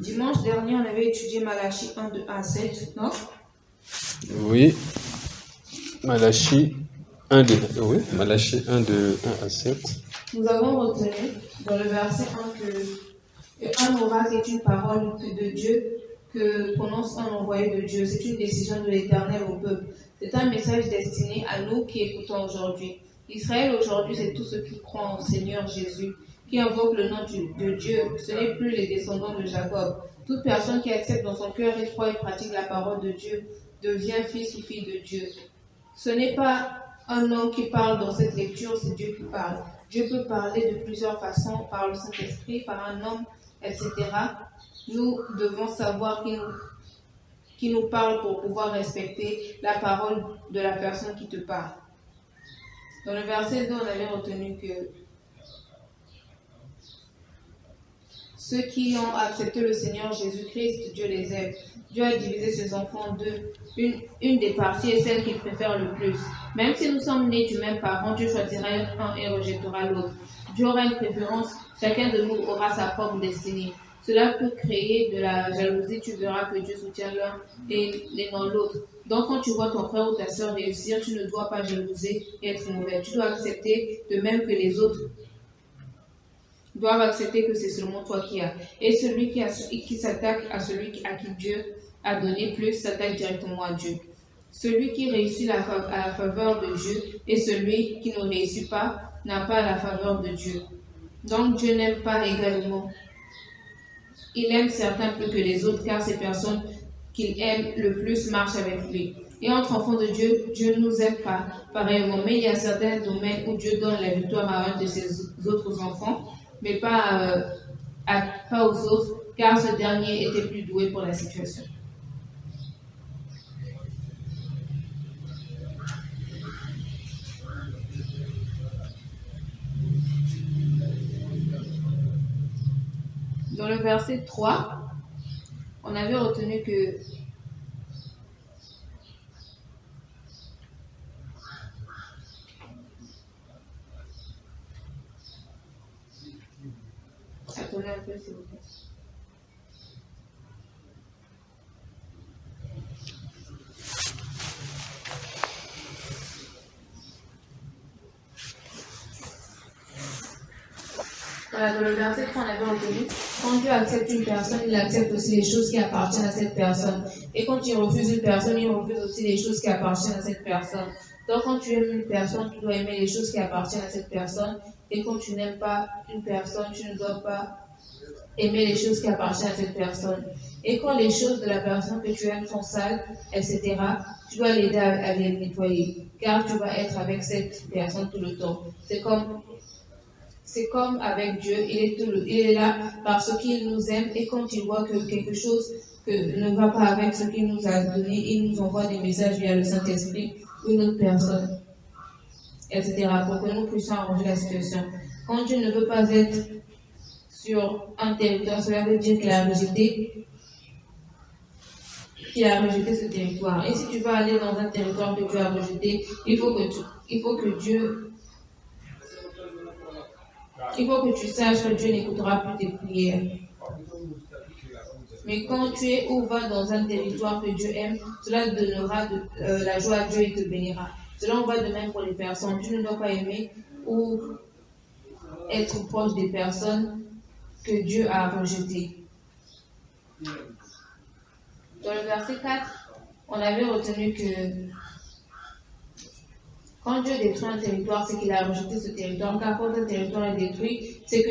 Dimanche dernier, on avait étudié Malachie 1 de 1 à 7, non? Oui. Malachie 1 de 1 à 7. Nous avons retenu dans le verset 1 que un oracle est une parole de Dieu que prononce un envoyé de Dieu. C'est une décision de l'Éternel au peuple. C'est un message destiné à nous qui écoutons aujourd'hui. Israël aujourd'hui, c'est tous ceux qui croient en Seigneur Jésus, qui invoquent le nom de Dieu. Ce n'est plus les descendants de Jacob. Toute personne qui accepte dans son cœur et croit et pratique la parole de Dieu devient fils ou fille de Dieu. Ce n'est pas un homme qui parle dans cette lecture, c'est Dieu qui parle. Dieu peut parler de plusieurs façons, par le Saint-Esprit, par un homme, etc. Nous devons savoir qui nous parle pour pouvoir respecter la parole de la personne qui te parle. Dans le verset 2, on avait retenu que ceux qui ont accepté le Seigneur Jésus-Christ, Dieu les aime. Dieu a divisé ses enfants en deux. Une des parties est celle qu'il préfère le plus. Même si nous sommes nés du même parent, Dieu choisira un et rejettera l'autre. Dieu aura une préférence, chacun de nous aura sa propre destinée. Cela peut créer de la jalousie, tu verras que Dieu soutient l'un et non l'autre. Donc quand tu vois ton frère ou ta soeur réussir, tu ne dois pas jalouser et être mauvais. Tu dois accepter de même que les autres doivent accepter que c'est seulement toi qui as. Et celui qui s'attaque à celui à qui Dieu a donné plus s'attaque directement à Dieu. Celui qui réussit à la faveur de Dieu et celui qui ne réussit pas n'a pas la faveur de Dieu. Donc Dieu n'aime pas également. Il aime certains plus que les autres car ces personnes qu'il aime le plus marchent avec lui. Et entre enfants de Dieu, Dieu ne nous aime pas pareillement. Mais il y a certains domaines où Dieu donne la victoire à un de ses autres enfants, mais pas aux autres, car ce dernier était plus doué pour la situation. Dans le verset 3, on avait retenu que attendez un peu s'il vous plaît. Voilà, dans le verset 3, on avait retenu, quand Dieu accepte une personne, il accepte aussi les choses qui appartiennent à cette personne. Et quand il refuse une personne, il refuse aussi les choses qui appartiennent à cette personne. Donc quand tu aimes une personne, tu dois aimer les choses qui appartiennent à cette personne. Et quand tu n'aimes pas une personne, tu ne dois pas aimer les choses qui appartiennent à cette personne. Et quand les choses de la personne que tu aimes sont sales, etc., tu dois l'aider à les nettoyer. Car tu vas être avec cette personne tout le temps. C'est comme avec Dieu, il est là parce qu'il nous aime et quand il voit que quelque chose ne va pas avec ce qu'il nous a donné, il nous envoie des messages via le Saint-Esprit ou une autre personne, etc. pour que nous puissions arranger la situation. Quand Dieu ne veut pas être sur un territoire, cela veut dire qu'il a rejeté ce territoire. Et si tu vas aller dans un territoire que Dieu a rejeté, il faut que tu saches que Dieu n'écoutera plus tes prières. Mais quand tu es ou vas dans un territoire que Dieu aime, cela donnera la joie à Dieu et te bénira. Cela en va de même pour les personnes. Tu ne dois pas aimer ou être proche des personnes que Dieu a rejetées. Dans le verset 4, on avait retenu que quand Dieu détruit un territoire, c'est qu'il a rejeté ce territoire. Car quand un territoire est détruit, c'est que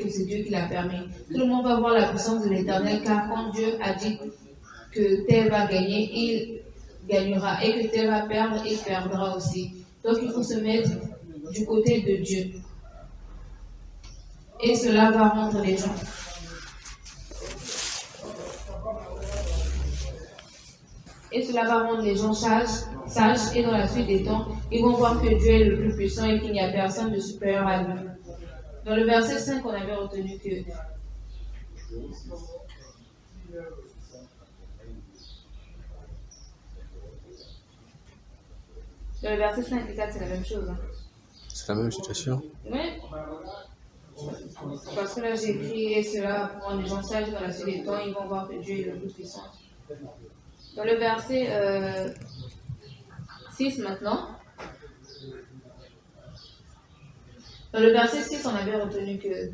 c'est Dieu qui l'a permis. Tout le monde va voir la puissance de l'Éternel, car quand Dieu a dit que tel va gagner, il gagnera. Et que tel va perdre, il perdra aussi. Donc il faut se mettre du côté de Dieu. Et cela va rendre les gens. Et cela va rendre les gens sages, et dans la suite des temps, ils vont voir que Dieu est le plus puissant et qu'il n'y a personne de supérieur à lui. Dans le verset 5, on avait retenu que dans le verset 5 et 4, c'est la même chose. Hein. C'est la même situation. Oui. Parce que là, j'ai écrit cela pour rendre les gens sages dans la suite des temps, ils vont voir que Dieu est le Tout-Puissant. Dans le verset 6 maintenant, dans le verset 6, on avait retenu que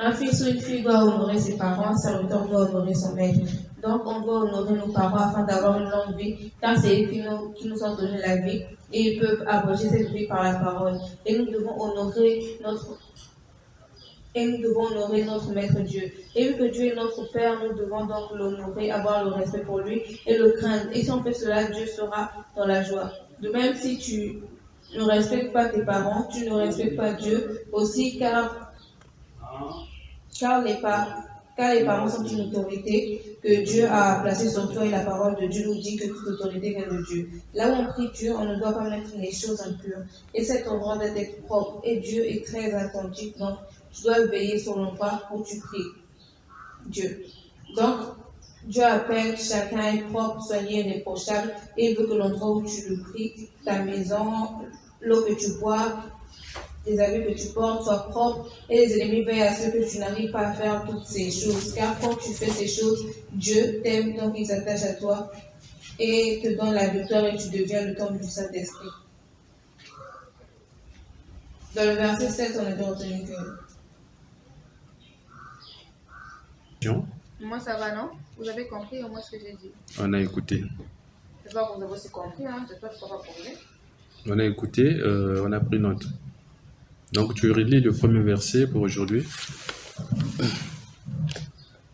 un fils ou une fille doit honorer ses parents, un serviteur doit honorer son maître. Donc, on doit honorer nos parents afin d'avoir une longue vie, car c'est eux qui nous ont donné la vie et ils peuvent abroger cette vie par la parole. Et nous devons honorer notre Maître Dieu. Et vu que Dieu est notre Père, nous devons donc l'honorer, avoir le respect pour lui et le craindre. Et si on fait cela, Dieu sera dans la joie. De même, si tu ne respectes pas tes parents, tu ne respectes pas Dieu aussi, car les parents sont une autorité que Dieu a placée sur toi et la parole de Dieu nous dit que toute autorité vient de Dieu. Là où on prie Dieu, on ne doit pas mettre les choses impures. Et cet endroit doit être propre. Et Dieu est très attentif, donc tu dois veiller sur l'endroit où tu pries Dieu. Donc, Dieu appelle chacun à être propre, soigné, irréprochable, et il veut que l'endroit où tu le pries, ta maison, l'eau que tu bois, les habits que tu portes soient propres, et les ennemis veillent à ce que tu n'arrives pas à faire toutes ces choses. Car quand tu fais ces choses, Dieu t'aime, donc il s'attache à toi et te donne la victoire et tu deviens le temple du Saint-Esprit. Dans le verset 7, on a déjà retenu que... Moi, ça va, non? Vous avez compris au moins ce que j'ai dit? On a écouté. J'espère que vous avez aussi compris, hein? J'espère que je ne peux pas poser. On a écouté, on a pris note. Donc, tu relis le premier verset pour aujourd'hui.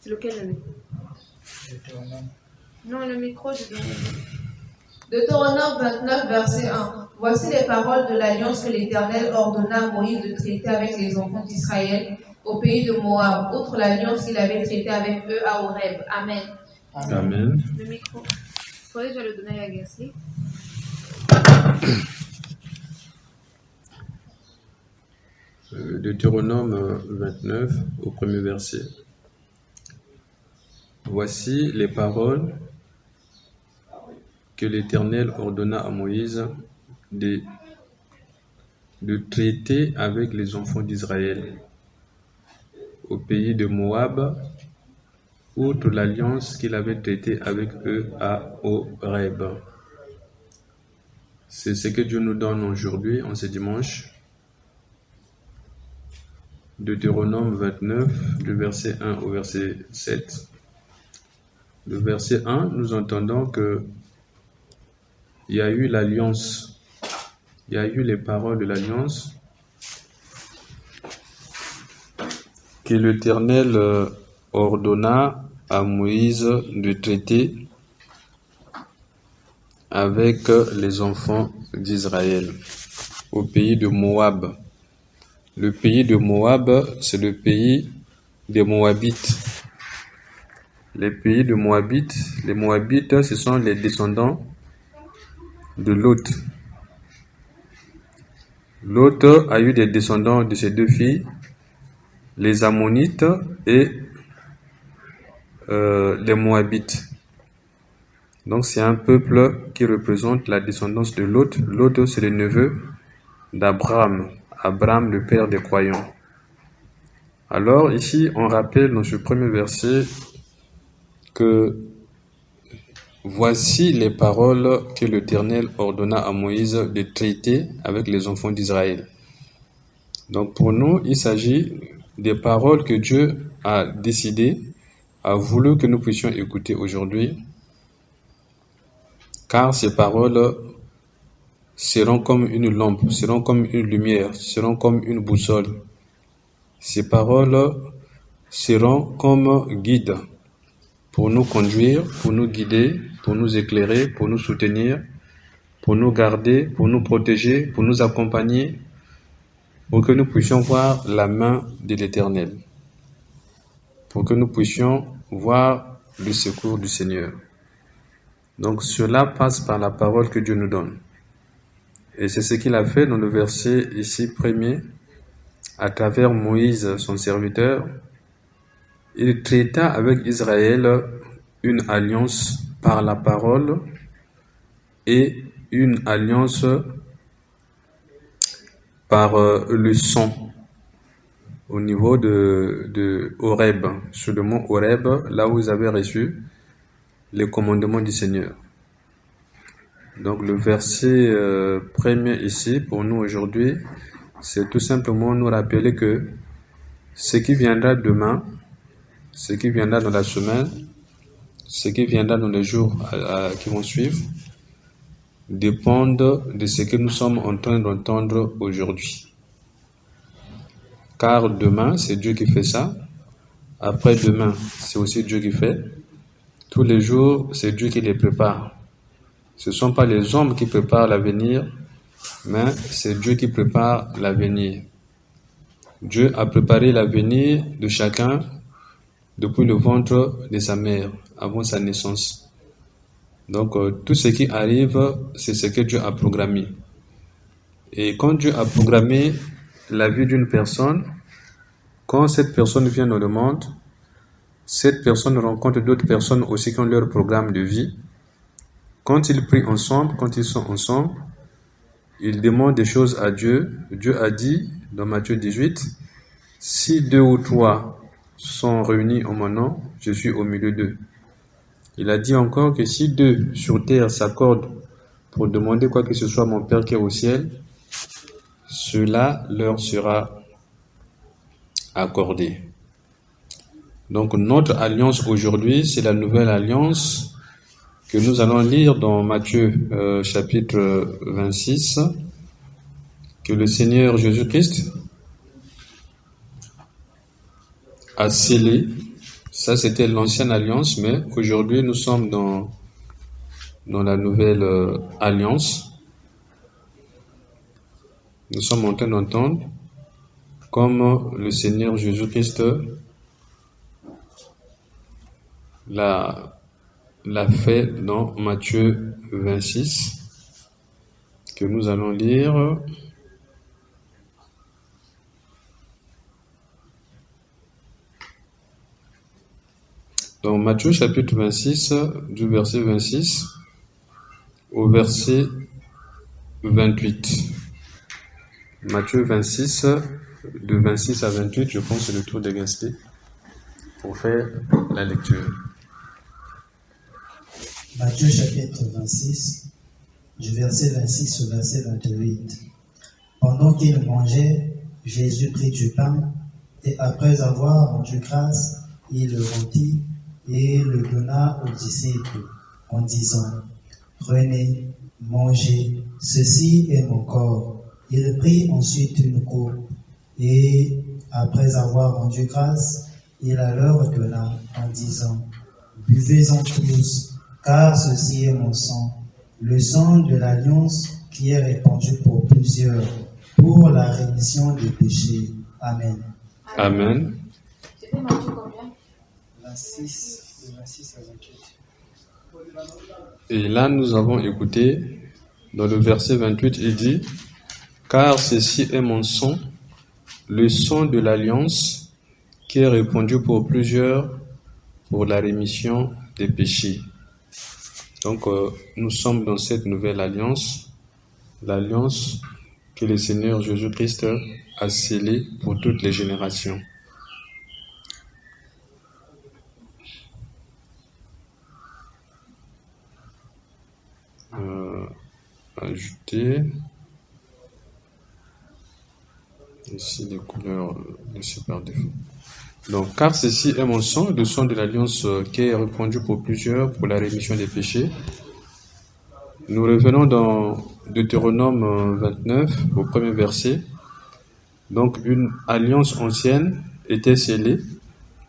C'est lequel le micro? Non, le micro, je dois... Deutéronome 29, verset 1. Voici les paroles de l'alliance que l'Éternel ordonna à Moïse de traiter avec les enfants d'Israël au pays de Moab, outre l'alliance qu'il avait traitée avec eux à Horeb. Amen. Amen. Le micro. Il faudrait que je le donne à Gasly. Deutéronome 29, au premier verset. Voici les paroles que l'Éternel ordonna à Moïse de traiter avec les enfants d'Israël au pays de Moab, outre l'alliance qu'il avait traitée avec eux à Horeb. C'est ce que Dieu nous donne aujourd'hui, en ce dimanche. Deutéronome 29, du verset 1 au verset 7. Le verset 1, nous entendons que il y a eu l'alliance, il y a eu les paroles de l'alliance que l'Éternel ordonna à Moïse de traiter avec les enfants d'Israël au pays de Moab. Le pays de Moab, c'est le pays des Moabites. Les pays de Moabites, les Moabites, ce sont les descendants de Lot. Lot a eu des descendants de ses deux filles, les Ammonites et les Moabites. Donc c'est un peuple qui représente la descendance de Lot. Lot, c'est le neveu d'Abraham. Abraham, le père des croyants. Alors ici, on rappelle dans ce premier verset que voici les paroles que l'Éternel ordonna à Moïse de traiter avec les enfants d'Israël. Donc pour nous, il s'agit des paroles que Dieu a décidé, a voulu que nous puissions écouter aujourd'hui, car ces paroles seront comme une lampe, seront comme une lumière, seront comme une boussole. Ces paroles seront comme guides pour nous conduire, pour nous guider, pour nous éclairer, pour nous soutenir, pour nous garder, pour nous protéger, pour nous accompagner, pour que nous puissions voir la main de l'Éternel, pour que nous puissions voir le secours du Seigneur. Donc cela passe par la parole que Dieu nous donne. Et c'est ce qu'il a fait dans le verset ici premier, à travers Moïse, son serviteur. Il traita avec Israël une alliance par la parole et une alliance par le son au niveau de Horeb, sur le mont Horeb, là où ils avaient reçu les commandements du Seigneur. Donc le verset premier ici, pour nous aujourd'hui, c'est tout simplement nous rappeler que ce qui viendra demain, ce qui viendra dans la semaine, ce qui viendra dans les jours qui vont suivre, dépendent de ce que nous sommes en train d'entendre aujourd'hui. Car demain, c'est Dieu qui fait ça. Après-demain, c'est aussi Dieu qui fait. Tous les jours, c'est Dieu qui les prépare. Ce ne sont pas les hommes qui préparent l'avenir, mais c'est Dieu qui prépare l'avenir. Dieu a préparé l'avenir de chacun depuis le ventre de sa mère, avant sa naissance. Donc, tout ce qui arrive, c'est ce que Dieu a programmé. Et quand Dieu a programmé la vie d'une personne, quand cette personne vient dans le monde, cette personne rencontre d'autres personnes aussi qui ont leur programme de vie. Quand ils prient ensemble, quand ils sont ensemble, ils demandent des choses à Dieu. Dieu a dit, dans Matthieu 18, « Si 2 ou 3 sont réunis en mon nom, je suis au milieu d'eux. » Il a dit encore que si 2 sur terre s'accordent pour demander quoi que ce soit à mon Père qui est au ciel, cela leur sera accordé. Donc notre alliance aujourd'hui, c'est la nouvelle alliance que nous allons lire dans Matthieu chapitre 26, que le Seigneur Jésus-Christ a scellé. Ça, c'était l'ancienne alliance, mais aujourd'hui, nous sommes dans la nouvelle alliance. Nous sommes en train d'entendre comme le Seigneur Jésus-Christ l'a fait dans Matthieu 26, que nous allons lire. Dans Matthieu chapitre 26, du verset 26 au verset 28. Matthieu 26, de 26 à 28, je pense que c'est le tour de Gasly pour faire la lecture. Matthieu chapitre 26, du verset 26 au verset 28. Pendant qu'il mangeait, Jésus prit du pain, et après avoir rendu grâce, il le rompit et le donna aux disciples, en disant, « Prenez, mangez, ceci est mon corps. » Il prit ensuite une coupe, et après avoir rendu grâce, il la leur donna, en disant, « Buvez-en tous, car ceci est mon sang, le sang de l'alliance qui est répandu pour plusieurs, pour la rémission des péchés. Amen. » Amen. C'était Matthieu combien? 26, de 26 à 28. Et là, nous avons écouté, dans le verset 28, il dit, « Car ceci est mon sang, le sang de l'alliance qui est répandu pour plusieurs pour la rémission des péchés. » Donc, nous sommes dans cette nouvelle alliance, l'alliance que le Seigneur Jésus-Christ a scellée pour toutes les générations. Ajouter ici les couleurs laissées par défaut. Donc, car ceci est mon sang, le sang de l'alliance qui est répandu pour plusieurs pour la rémission des péchés. Nous revenons dans Deutéronome 29 au premier verset. Donc, une alliance ancienne était scellée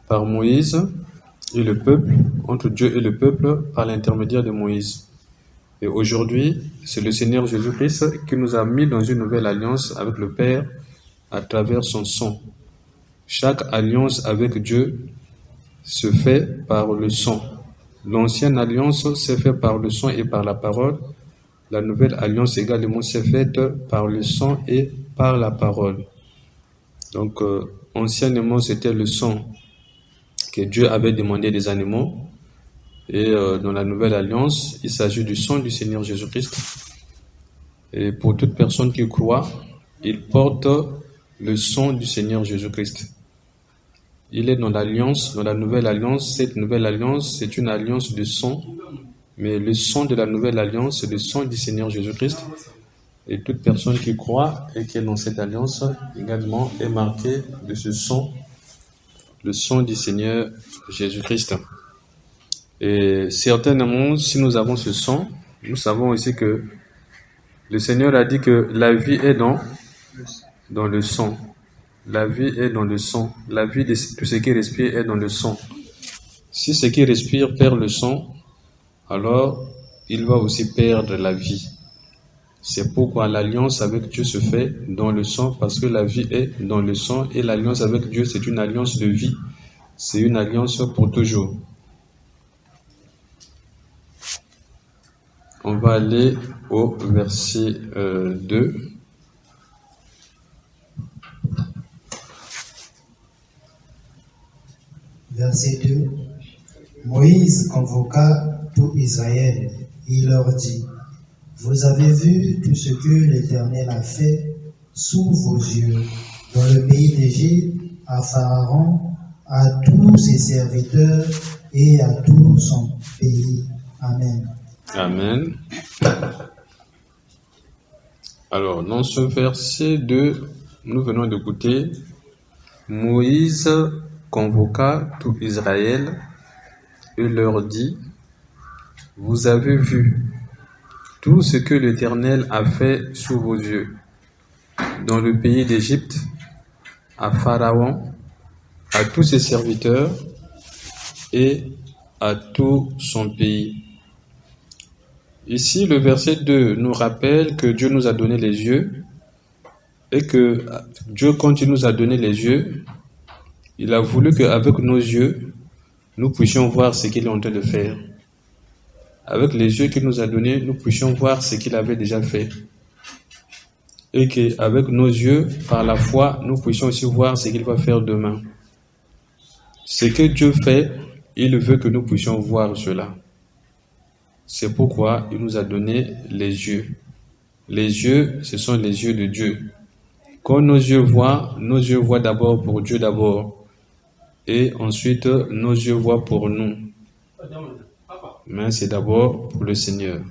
par Moïse et le peuple, entre Dieu et le peuple, par l'intermédiaire de Moïse. Et aujourd'hui, c'est le Seigneur Jésus-Christ qui nous a mis dans une nouvelle alliance avec le Père à travers son sang. Chaque alliance avec Dieu se fait par le sang. L'ancienne alliance s'est faite par le sang et par la parole. La nouvelle alliance également s'est faite par le sang et par la parole. Donc, anciennement, c'était le sang que Dieu avait demandé des animaux. Et dans la nouvelle alliance, il s'agit du sang du Seigneur Jésus-Christ. Et pour toute personne qui croit, il porte le sang du Seigneur Jésus-Christ. Il est dans l'alliance, dans la nouvelle alliance. Cette nouvelle alliance, c'est une alliance de sang, mais le sang de la nouvelle alliance, c'est le sang du Seigneur Jésus-Christ. Et toute personne qui croit et qui est dans cette alliance également est marquée de ce sang, le sang du Seigneur Jésus-Christ. Et certainement, si nous avons ce sang, nous savons aussi que le Seigneur a dit que la vie est dans le sang. La vie est dans le sang. La vie de tout ce qui respire est dans le sang. Si ce qui respire perd le sang, alors il va aussi perdre la vie. C'est pourquoi l'alliance avec Dieu se fait dans le sang, parce que la vie est dans le sang et l'alliance avec Dieu, c'est une alliance de vie. C'est une alliance pour toujours. On va aller au verset 2. Verset 2. Moïse convoqua tout Israël. Il leur dit: Vous avez vu tout ce que l'Éternel a fait sous vos yeux dans le pays d'Égypte, à Pharaon, à tous ses serviteurs et à tout son pays. Amen. Amen. Alors, dans ce verset 2, nous venons d'écouter Moïse convoqua tout Israël et leur dit: Vous avez vu tout ce que l'Éternel a fait sous vos yeux dans le pays d'Égypte, à Pharaon, à tous ses serviteurs et à tout son pays. Ici, le verset 2 nous rappelle que Dieu nous a donné les yeux et que Dieu, quand il nous a donné les yeux, il a voulu qu'avec nos yeux, nous puissions voir ce qu'il est en train de faire. Avec les yeux qu'il nous a donnés, nous puissions voir ce qu'il avait déjà fait. Et qu'avec nos yeux, par la foi, nous puissions aussi voir ce qu'il va faire demain. Ce que Dieu fait, il veut que nous puissions voir cela. C'est pourquoi il nous a donné les yeux. Les yeux, ce sont les yeux de Dieu. Quand nos yeux voient d'abord pour Dieu d'abord. Et ensuite, nos yeux voient pour nous. Mais c'est d'abord pour le Seigneur.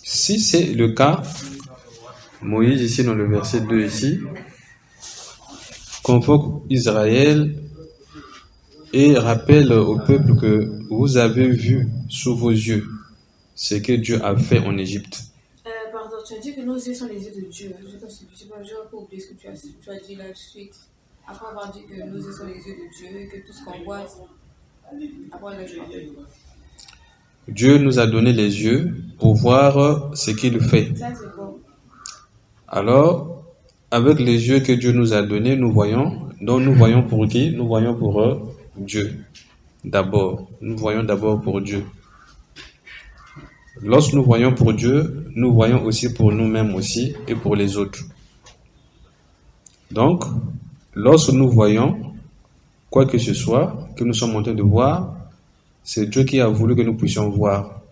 Si c'est le cas, Moïse, ici dans le verset 2, ici, convoque Israël et rappelle au peuple que vous avez vu sous vos yeux ce que Dieu a fait en Égypte. Pardon, tu as dit que nos yeux sont les yeux de Dieu. Je n'ai pas oublié ce que tu as dit là de suite. Après avoir dit que nos yeux sont les yeux de Dieu et que tout ce qu'on voit, après le jugement. Dieu nous a donné les yeux pour voir ce qu'il fait. Ça, c'est bon. Alors, avec les yeux que Dieu nous a donnés, nous voyons. Donc, nous voyons pour qui? Nous voyons pour Dieu. D'abord. Nous voyons d'abord pour Dieu. Lorsque nous voyons pour Dieu, nous voyons aussi pour nous-mêmes aussi et pour les autres. Donc, lorsque nous voyons quoi que ce soit que nous sommes en train de voir, c'est Dieu qui a voulu que nous puissions voir.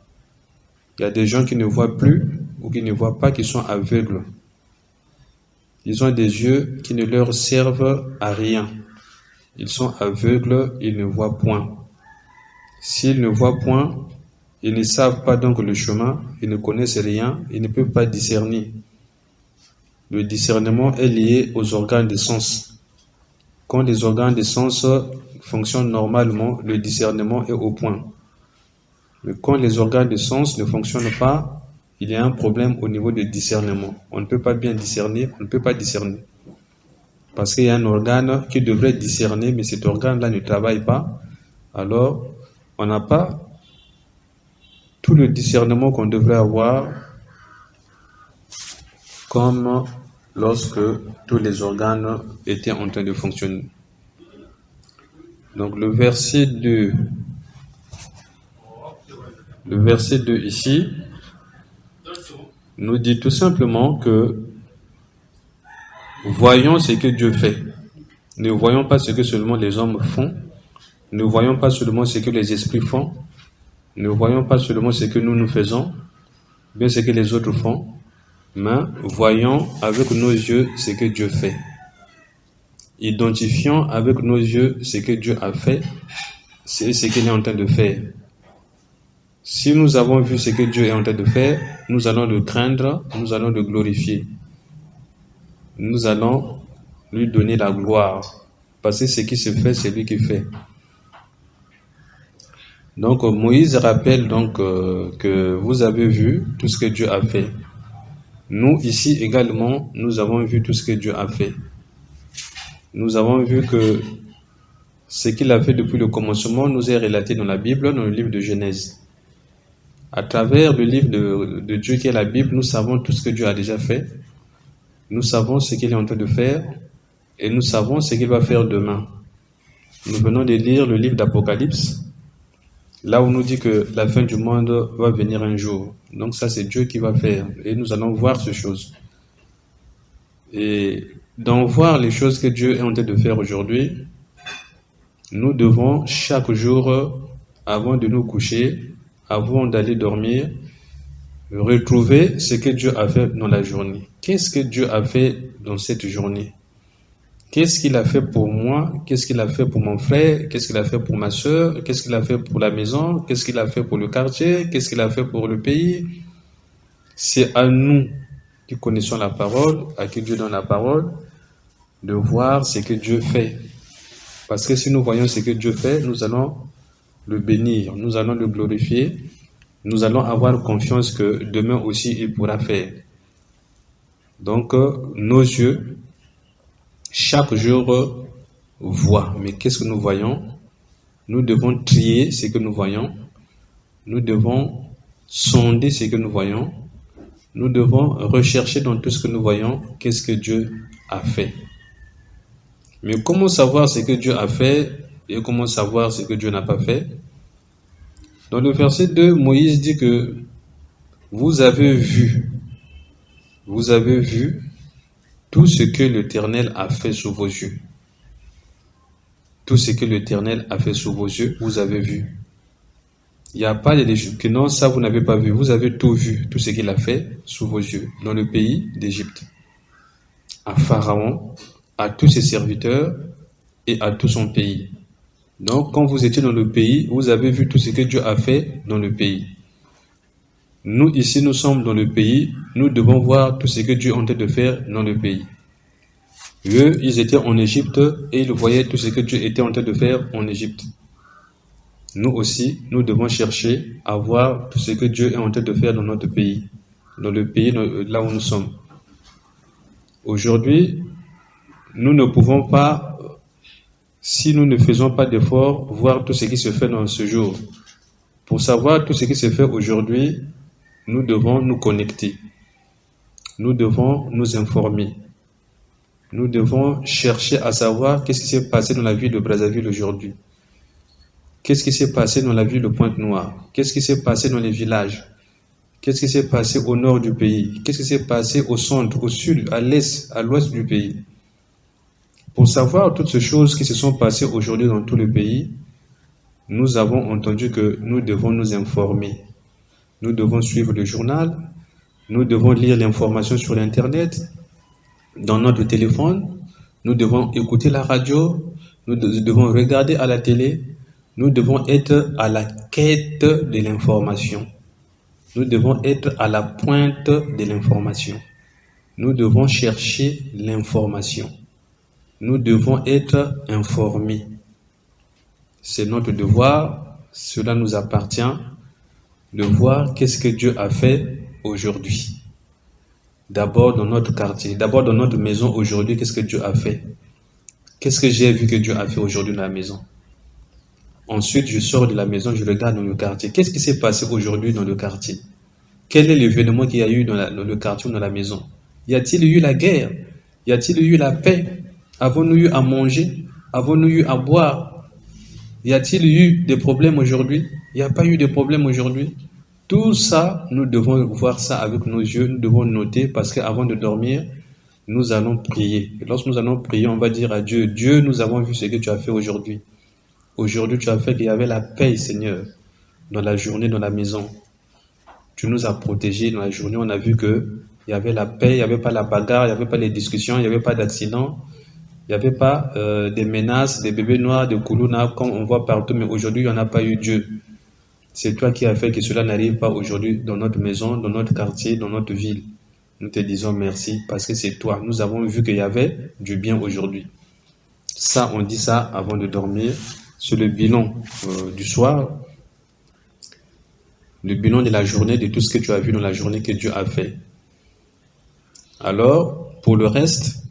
Il y a des gens qui ne voient plus ou qui ne voient pas, qui sont aveugles. Ils ont des yeux qui ne leur servent à rien. Ils sont aveugles, ils ne voient point. S'ils ne voient point, ils ne savent pas donc le chemin, ils ne connaissent rien, ils ne peuvent pas discerner. Le discernement est lié aux organes des sens. Quand les organes des sens fonctionnent normalement, le discernement est au point. Mais quand les organes des sens ne fonctionnent pas, il y a un problème au niveau du discernement. On ne peut pas bien discerner, on ne peut pas discerner. Parce qu'il y a un organe qui devrait discerner, mais cet organe-là ne travaille pas. Alors, on n'a pas tout le discernement qu'on devrait avoir comme lorsque tous les organes étaient en train de fonctionner. Donc le verset 2 ici nous dit tout simplement que voyons ce que Dieu fait. Ne voyons pas ce que seulement les hommes font. Ne voyons pas seulement ce que les esprits font. Ne voyons pas seulement ce que nous faisons, mais ce que les autres font. Mais voyons avec nos yeux ce que Dieu fait. Identifions avec nos yeux ce que Dieu a fait, c'est ce qu'il est en train de faire. Si nous avons vu ce que Dieu est en train de faire, nous allons le craindre, nous allons le glorifier. Nous allons lui donner la gloire. Parce que ce qui se fait, c'est lui qui fait. Donc Moïse rappelle donc que vous avez vu tout ce que Dieu a fait. Nous ici également, nous avons vu tout ce que Dieu a fait. Nous avons vu que ce qu'il a fait depuis le commencement nous est relaté dans la Bible, dans le livre de Genèse. À travers le livre de Dieu qui est la Bible, nous savons tout ce que Dieu a déjà fait. Nous savons ce qu'il est en train de faire et nous savons ce qu'il va faire demain. Nous venons de lire le livre d'Apocalypse, là où nous dit que la fin du monde va venir un jour. Donc ça, c'est Dieu qui va faire et nous allons voir ces choses. Et d'en voir les choses que Dieu est en train de faire aujourd'hui, nous devons chaque jour, avant de nous coucher, avant d'aller dormir, retrouver ce que Dieu a fait dans la journée. Qu'est-ce que Dieu a fait dans cette journée? Qu'est-ce qu'il a fait pour moi? Qu'est-ce qu'il a fait pour mon frère? Qu'est-ce qu'il a fait pour ma soeur? Qu'est-ce qu'il a fait pour la maison? Qu'est-ce qu'il a fait pour le quartier? Qu'est-ce qu'il a fait pour le pays? C'est à nous qui connaissons la parole, à qui Dieu donne la parole, de voir ce que Dieu fait. Parce que si nous voyons ce que Dieu fait, nous allons le bénir, nous allons le glorifier, nous allons avoir confiance que demain aussi il pourra faire. Donc nos yeux, chaque jour, voient. Mais qu'est-ce que nous voyons? Nous devons trier ce que nous voyons, nous devons sonder ce que nous voyons, nous devons rechercher dans tout ce que nous voyons, qu'est-ce que Dieu a fait. Mais comment savoir ce que Dieu a fait et comment savoir ce que Dieu n'a pas fait? Dans le verset 2, Moïse dit que vous avez vu tout ce que l'Éternel a fait sous vos yeux. Tout ce que l'Éternel a fait sous vos yeux, vous avez vu. Il n'y a pas de choses que non, ça vous n'avez pas vu. Vous avez tout vu, tout ce qu'il a fait sous vos yeux, dans le pays d'Égypte. À Pharaon, à tous ses serviteurs et à tout son pays. Donc, quand vous étiez dans le pays, vous avez vu tout ce que Dieu a fait dans le pays. Nous, ici, nous sommes dans le pays, nous devons voir tout ce que Dieu est en train de faire dans le pays. Eux, ils étaient en Égypte et ils voyaient tout ce que Dieu était en train de faire en Égypte. Nous aussi, nous devons chercher à voir tout ce que Dieu est en train de faire dans notre pays, dans le pays là où nous sommes. Aujourd'hui, nous ne pouvons pas, si nous ne faisons pas d'efforts, voir tout ce qui se fait dans ce jour. Pour savoir tout ce qui se fait aujourd'hui, nous devons nous connecter. Nous devons nous informer. Nous devons chercher à savoir qu'est-ce qui s'est passé dans la ville de Brazzaville aujourd'hui. Qu'est-ce qui s'est passé dans la ville de Pointe-Noire? Qu'est-ce qui s'est passé dans les villages? Qu'est-ce qui s'est passé au nord du pays? Qu'est-ce qui s'est passé au centre, au sud, à l'est, à l'ouest du pays? Pour savoir toutes ces choses qui se sont passées aujourd'hui dans tout le pays, nous avons entendu que nous devons nous informer. Nous devons suivre le journal, nous devons lire l'information sur Internet, dans notre téléphone, nous devons écouter la radio, nous devons regarder à la télé, nous devons être à la quête de l'information. Nous devons être à la pointe de l'information. Nous devons chercher l'information. Nous devons être informés. C'est notre devoir, cela nous appartient, de voir qu'est-ce que Dieu a fait aujourd'hui. D'abord dans notre quartier, d'abord dans notre maison aujourd'hui, qu'est-ce que Dieu a fait? Qu'est-ce que j'ai vu que Dieu a fait aujourd'hui dans la maison? Ensuite, je sors de la maison, je regarde dans le quartier. Qu'est-ce qui s'est passé aujourd'hui dans le quartier? Quel est l'événement qu'il y a eu dans le quartier ou dans la maison? Y a-t-il eu la guerre? Y a-t-il eu la paix? Avons-nous eu à manger? Avons-nous eu à boire? Y a-t-il eu des problèmes aujourd'hui? Il n'y a pas eu de problème aujourd'hui. Tout ça, nous devons voir ça avec nos yeux, nous devons noter parce qu'avant de dormir, nous allons prier. Et lorsque nous allons prier, on va dire à Dieu, Dieu, nous avons vu ce que tu as fait aujourd'hui. Aujourd'hui, tu as fait qu'il y avait la paix, Seigneur, dans la journée, dans la maison. Tu nous as protégés dans la journée. On a vu que Il y avait la paix, il n'y avait pas la bagarre, il n'y avait pas les discussions, il n'y avait pas d'accidents, il n'y avait pas des menaces, des bébés noirs, des koulouna, comme on voit partout, mais aujourd'hui, il n'y en a pas eu Dieu. C'est toi qui as fait que cela n'arrive pas aujourd'hui dans notre maison, dans notre quartier, dans notre ville. Nous te disons merci parce que c'est toi. Nous avons vu qu'il y avait du bien aujourd'hui. Ça, on dit ça avant de dormir. C'est le bilan du soir, le bilan de la journée, de tout ce que tu as vu dans la journée que Dieu a fait. Alors, pour le reste,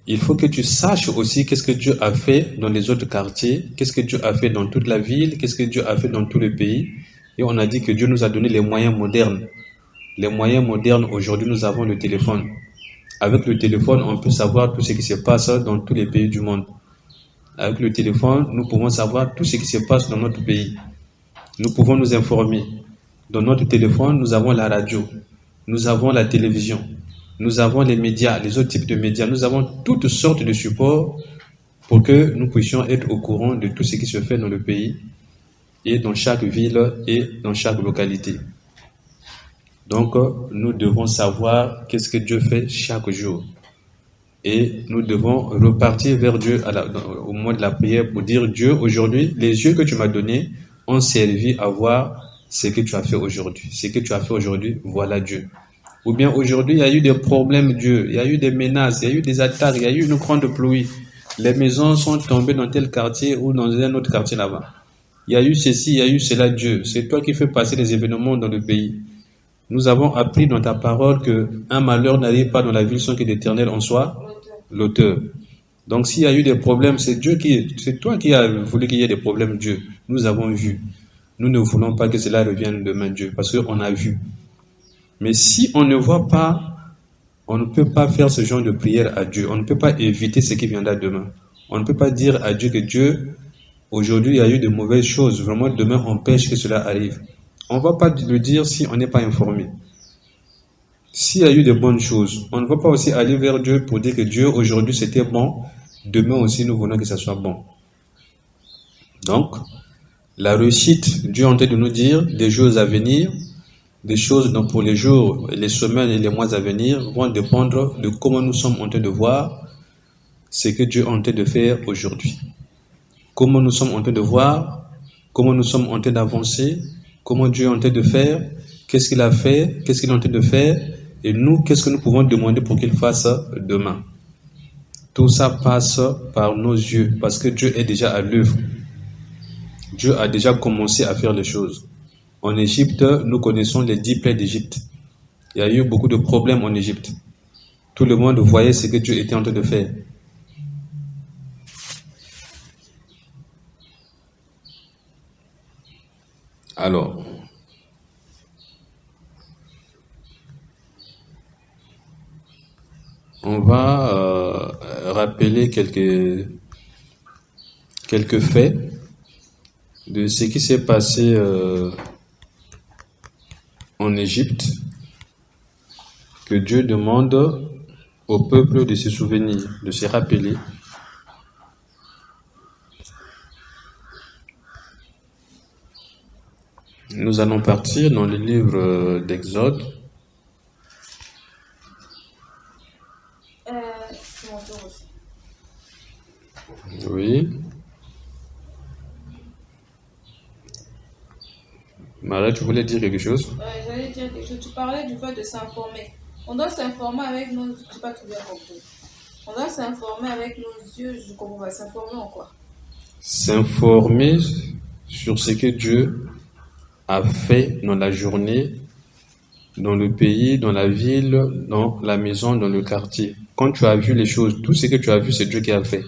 il faut que tu saches aussi qu'est-ce que Dieu a fait dans les autres quartiers, qu'est-ce que Dieu a fait dans toute la ville, qu'est-ce que Dieu a fait dans tout le pays. Et on a dit que Dieu nous a donné les moyens modernes. Les moyens modernes, aujourd'hui, nous avons le téléphone. Avec le téléphone, on peut savoir tout ce qui se passe dans tous les pays du monde. Avec le téléphone, nous pouvons savoir tout ce qui se passe dans notre pays. Nous pouvons nous informer. Dans notre téléphone, nous avons la radio, nous avons la télévision, nous avons les médias, les autres types de médias. Nous avons toutes sortes de supports pour que nous puissions être au courant de tout ce qui se fait dans le pays et dans chaque ville et dans chaque localité. Donc, nous devons savoir qu'est-ce que Dieu fait chaque jour. Et nous devons repartir vers Dieu au moment de la prière pour dire, Dieu, aujourd'hui, les yeux que tu m'as donnés ont servi à voir ce que tu as fait aujourd'hui. Ce que tu as fait aujourd'hui, voilà Dieu. Ou bien aujourd'hui, il y a eu des problèmes, Dieu. Il y a eu des menaces, il y a eu des attaques, il y a eu une grande pluie. Les maisons sont tombées dans tel quartier ou dans un autre quartier là-bas. Il y a eu ceci, il y a eu cela, Dieu. C'est toi qui fais passer les événements dans le pays. Nous avons appris dans ta parole qu'un malheur n'arrive pas dans la ville sans que l'Éternel en soit l'auteur. Donc s'il y a eu des problèmes, c'est toi qui as voulu qu'il y ait des problèmes, Dieu. Nous avons vu. Nous ne voulons pas que cela revienne demain, Dieu, parce qu'on a vu. Mais si on ne voit pas, on ne peut pas faire ce genre de prière à Dieu. On ne peut pas éviter ce qui viendra demain. On ne peut pas dire à Dieu que Dieu, aujourd'hui, il y a eu de mauvaises choses. Vraiment, demain, empêche que cela arrive. On ne va pas le dire si on n'est pas informé. S'il y a eu de bonnes choses, on ne va pas aussi aller vers Dieu pour dire que Dieu, aujourd'hui, c'était bon. Demain aussi, nous voulons que ça soit bon. Donc, la réussite, Dieu est en train de nous dire des choses à venir, des choses dont pour les jours, les semaines et les mois à venir vont dépendre de comment nous sommes en train de voir ce que Dieu est en train de faire aujourd'hui. Comment nous sommes en train de voir, comment nous sommes en train d'avancer, comment Dieu est en train de faire, qu'est-ce qu'il a fait, qu'est-ce qu'il est en train de faire, et nous, qu'est-ce que nous pouvons demander pour qu'il fasse demain. Tout ça passe par nos yeux, parce que Dieu est déjà à l'œuvre. Dieu a déjà commencé à faire les choses. En Égypte, nous connaissons les 10 plaies d'Égypte. Il y a eu beaucoup de problèmes en Égypte. Tout le monde voyait ce que Dieu était en train de faire. Alors, on va rappeler quelques faits de ce qui s'est passé en Égypte, que Dieu demande au peuple de se souvenir, de se rappeler. Nous allons partir dans le livre d'Exode. Oui. Marie, tu voulais dire quelque chose? J'allais dire quelque chose. Tu parlais du fait de s'informer. On doit s'informer avec nos... Je n'ai pas tout bien compris. On doit s'informer avec nos yeux. Je comprends pas. S'informer en quoi? S'informer sur ce que Dieu a fait dans la journée, dans le pays, dans la ville, dans la maison, dans le quartier. Quand tu as vu les choses, tout ce que tu as vu, c'est Dieu qui a fait.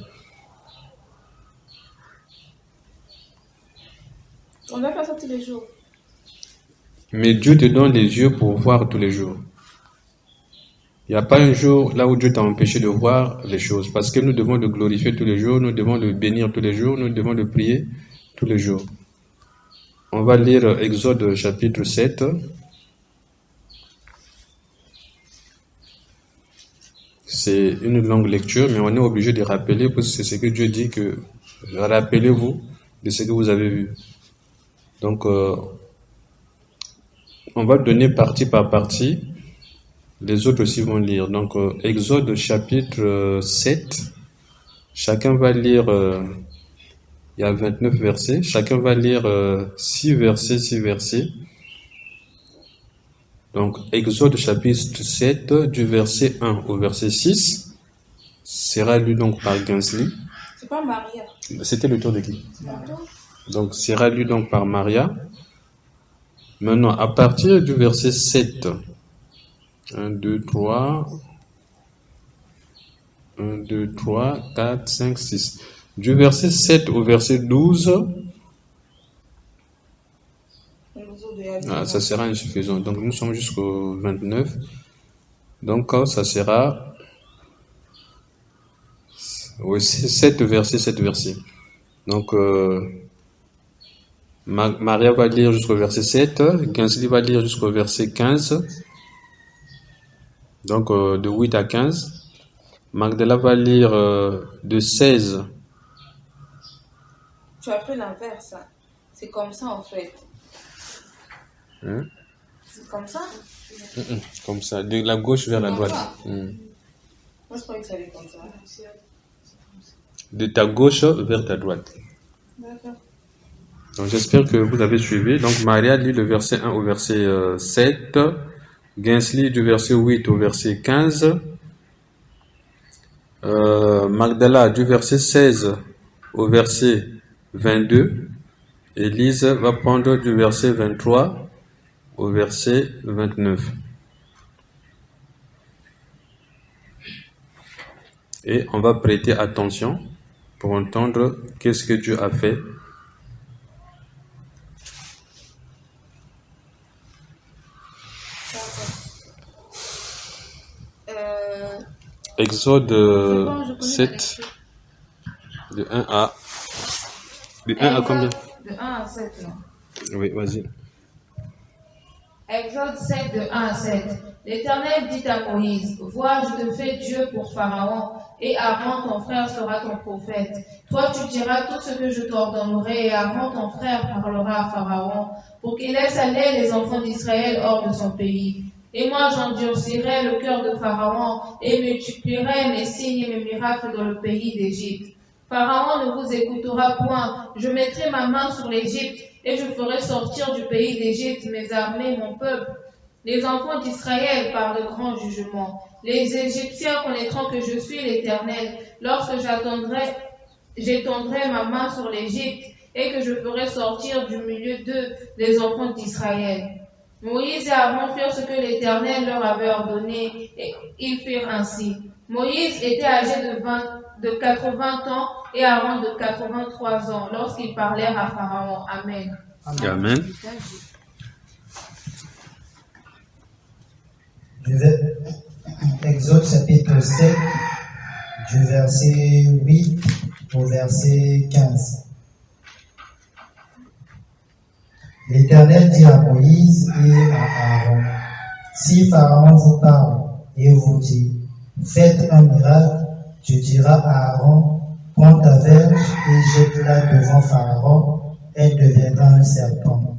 On doit faire ça tous les jours. Mais Dieu te donne les yeux pour voir tous les jours. Il n'y a pas un jour là où Dieu t'a empêché de voir les choses, parce que nous devons le glorifier tous les jours, nous devons le bénir tous les jours, nous devons le prier tous les jours. On va lire Exode chapitre 7. C'est une longue lecture, mais on est obligé de rappeler, parce que c'est ce que Dieu dit, que rappelez-vous de ce que vous avez vu. Donc, on va donner partie par partie Les autres aussi vont lire. Donc, Exode chapitre 7. Chacun va lire, il y a 29 versets. Chacun va lire 6 versets, 6 versets. Donc, Exode chapitre 7, du verset 1 au verset 6, sera lu donc par Gansley. C'est pas Maria. C'était le tour de qui? C'est pas toi? Donc, sera lu donc par Maria. Maintenant, à partir du verset 7, 1, 2, 3, 1, 2, 3, 4, 5, 6. Du verset 7 au verset 12, ça sera insuffisant. Donc, nous sommes jusqu'au 29. Donc, ça sera 7 versets. Donc, Maria va lire jusqu'au verset 7. Gansley va lire jusqu'au verset 15. Donc, de 8 à 15. Magdala va lire de 16. Tu as fait l'inverse. Hein. C'est comme ça, en fait. Hein? C'est comme ça? Comme ça, de la gauche vers la droite. Moi, je croyais que ça allait comme ça. De ta gauche vers ta droite. D'accord. Donc, j'espère que vous avez suivi. Donc, Maria lit le verset 1 au verset 7. Gansley du verset 8 au verset 15. Magdala du verset 16 au verset 22. Élise va prendre du verset 23 au verset 29. Et on va prêter attention pour entendre qu'est-ce que Dieu a fait. Exode 7, de 1 à... De 1 à combien? De 1 à 7, non? Oui, vas-y. Exode 7, de 1 à 7. L'Éternel dit à Moïse, vois, je te fais Dieu pour Pharaon, et Aaron, ton frère, sera ton prophète. Toi, tu diras tout ce que je t'ordonnerai, et Aaron, ton frère, parlera à Pharaon, pour qu'il laisse aller les enfants d'Israël hors de son pays. Et moi, j'endurcirai le cœur de Pharaon, et multiplierai mes signes et mes miracles dans le pays d'Égypte. Pharaon ne vous écoutera point. Je mettrai ma main sur l'Égypte, et je ferai sortir du pays d'Égypte mes armées, mon peuple, les enfants d'Israël par de grands jugements. Les Égyptiens connaîtront que je suis l'Éternel, lorsque j'étendrai ma main sur l'Égypte, et que je ferai sortir du milieu d'eux les enfants d'Israël. Moïse et Aaron firent ce que l'Éternel leur avait ordonné, et ils firent ainsi. Moïse était âgé de 80 ans et Aaron de 83 ans lorsqu'ils parlèrent à Pharaon. Amen. Amen. Exode chapitre 7, du verset 8 au verset 15. L'Éternel dit à Moïse et à Aaron, si Pharaon vous parle et vous dit, faites un miracle, tu diras à Aaron, prends ta verge et jette-la devant Pharaon, elle deviendra un serpent.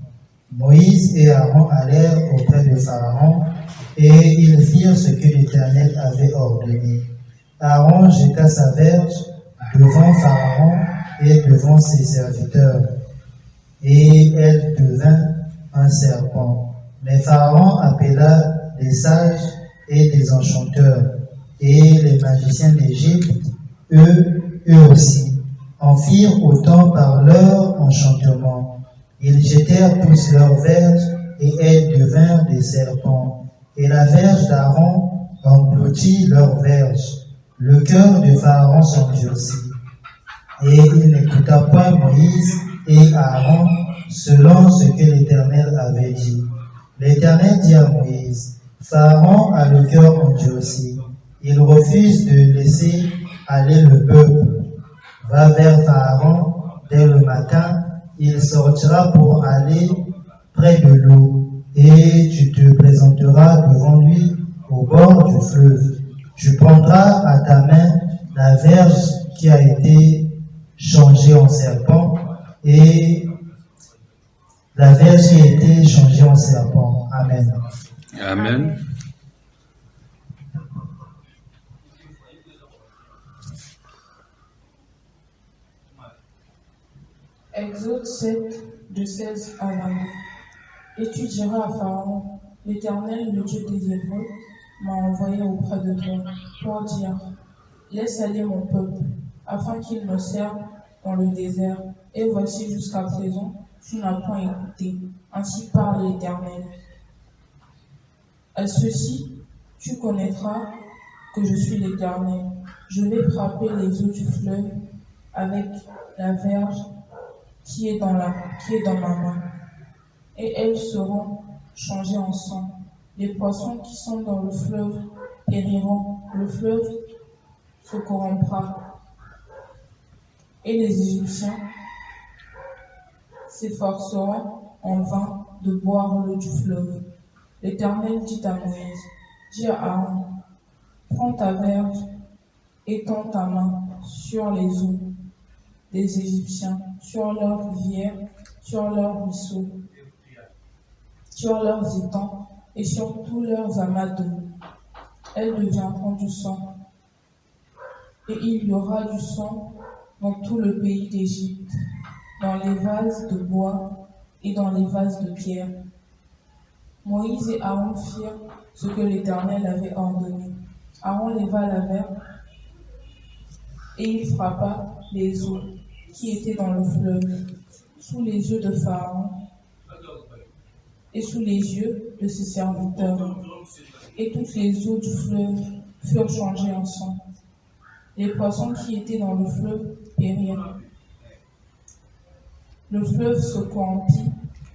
Moïse et Aaron allèrent auprès de Pharaon et ils firent ce que l'Éternel avait ordonné. Aaron jeta sa verge devant Pharaon et devant ses serviteurs, et elle devint un serpent. Mais Pharaon appela les sages et les enchanteurs, et les magiciens d'Égypte, eux aussi, en firent autant par leur enchantement. Ils jetèrent tous leurs verges, et elles devinrent des serpents. Et la verge d'Aaron engloutit leurs verges. Le cœur de Pharaon s'endurcit. Et il n'écouta point Moïse et Aaron selon ce que l'Éternel avait dit. L'Éternel dit à Moïse, Pharaon a le cœur endurci. Il refuse de laisser aller le peuple. Va vers Pharaon dès le matin. Il sortira pour aller près de l'eau. Et tu te présenteras devant lui au bord du fleuve. Tu prendras à ta main la verge qui a été changée en serpent et la verge qui a été changée en serpent. Amen. Amen. Exode 7, de 16 à 22. Et tu diras à Pharaon, l'Éternel, le Dieu des Hébreux, m'a envoyé auprès de toi pour dire, laisse aller mon peuple, afin qu'il me serve dans le désert. Et voici jusqu'à présent, tu n'as point écouté. Ainsi parle l'Éternel. À ceci, tu connaîtras que je suis l'Éternel. Je vais frapper les eaux du fleuve avec la verge qui est dans ma main, et elles seront changées en sang. Les poissons qui sont dans le fleuve périront, le fleuve se corrompra, et les Égyptiens s'efforceront en vain de boire l'eau du fleuve. L'Éternel dit à Moïse, dis à Aaron, prends ta verge, étends ta main sur les eaux des Égyptiens, sur leurs rivières, sur leurs ruisseaux, sur leurs étangs et sur tous leurs amas d'eau. Elles deviendront du sang, et il y aura du sang dans tout le pays d'Égypte, dans les vases de bois et dans les vases de pierre. Moïse et Aaron firent ce que l'Éternel avait ordonné. Aaron leva la verge et il frappa les eaux qui étaient dans le fleuve, sous les yeux de Pharaon et sous les yeux de ses serviteurs. Et toutes les eaux du fleuve furent changées en sang. Les poissons qui étaient dans le fleuve périrent. Le fleuve se corrompit,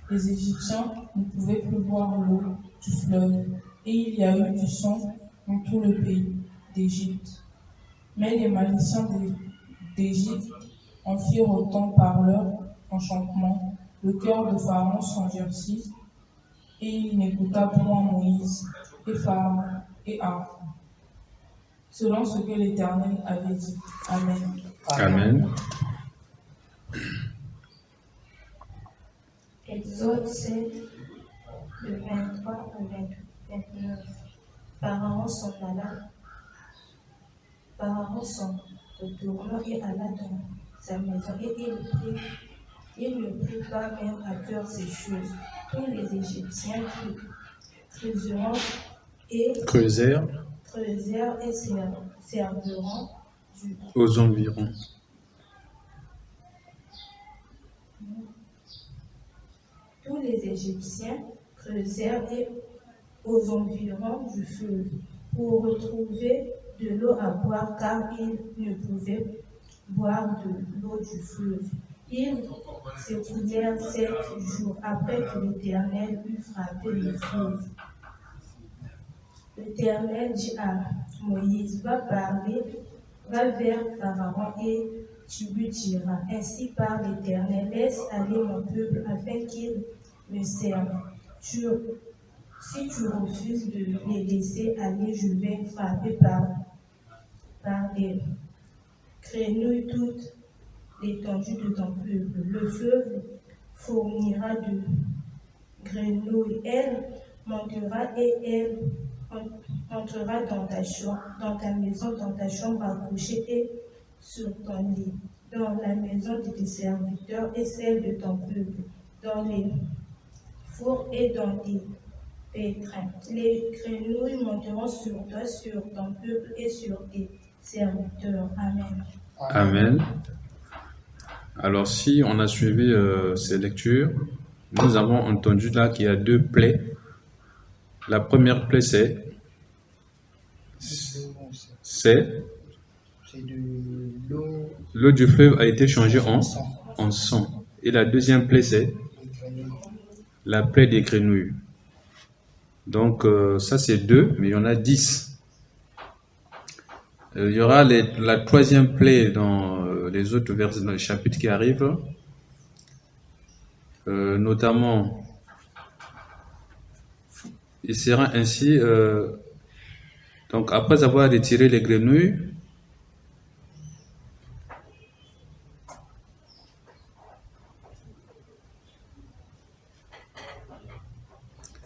les Égyptiens ne pouvaient plus boire l'eau du fleuve, et il y a eu du sang dans tout le pays d'Égypte. Mais les magiciens d'Égypte en firent autant par leur enchantement. Le cœur de Pharaon s'endurcit, et il n'écouta point Moïse et Pharaon et Aaron, selon ce que l'Éternel avait dit. Amen. Amen. Exode 7, de 23 au 29. Pharaon s'en retourna et alla dans sa maison, et il ne prit pas même à cœur ces choses. Tous les Égyptiens creusèrent et serviront Aux environs. Tous les Égyptiens creusèrent et aux environs du fleuve pour retrouver de l'eau à boire, car ils ne pouvaient boire de l'eau du fleuve. Ils s'écoulèrent 7 jours après que l'Éternel eut frappé le fleuve. L'Éternel dit à Moïse, va vers Pharaon et tu lui diras, ainsi par l'Éternel, laisse aller mon peuple afin qu'il me serve. Si tu refuses de les laisser aller, je vais frapper par des grenouilles toute l'étendue de ton peuple. Le fleuve fournira de grenouilles. Elle montera et elle entrera dans ta maison, dans ta chambre à coucher et sur ton lit, dans la maison de tes serviteurs et celle de ton peuple, dans les fours et dans tes pétrins. Les grenouilles monteront sur toi, sur ton peuple et sur tes serviteurs. Amen. Amen. Alors, si on a suivi ces lectures, nous avons entendu là qu'il y a 2 plaies. La première plaie, c'est de l'eau. L'eau du fleuve a été changée en sang. Et la deuxième plaie, c'est la plaie des grenouilles. Donc, ça, c'est 2, mais il y en a 10. Il y aura la troisième plaie dans les autres versets, dans les chapitres qui arrivent. Notamment, il sera ainsi, donc après avoir retiré les grenouilles,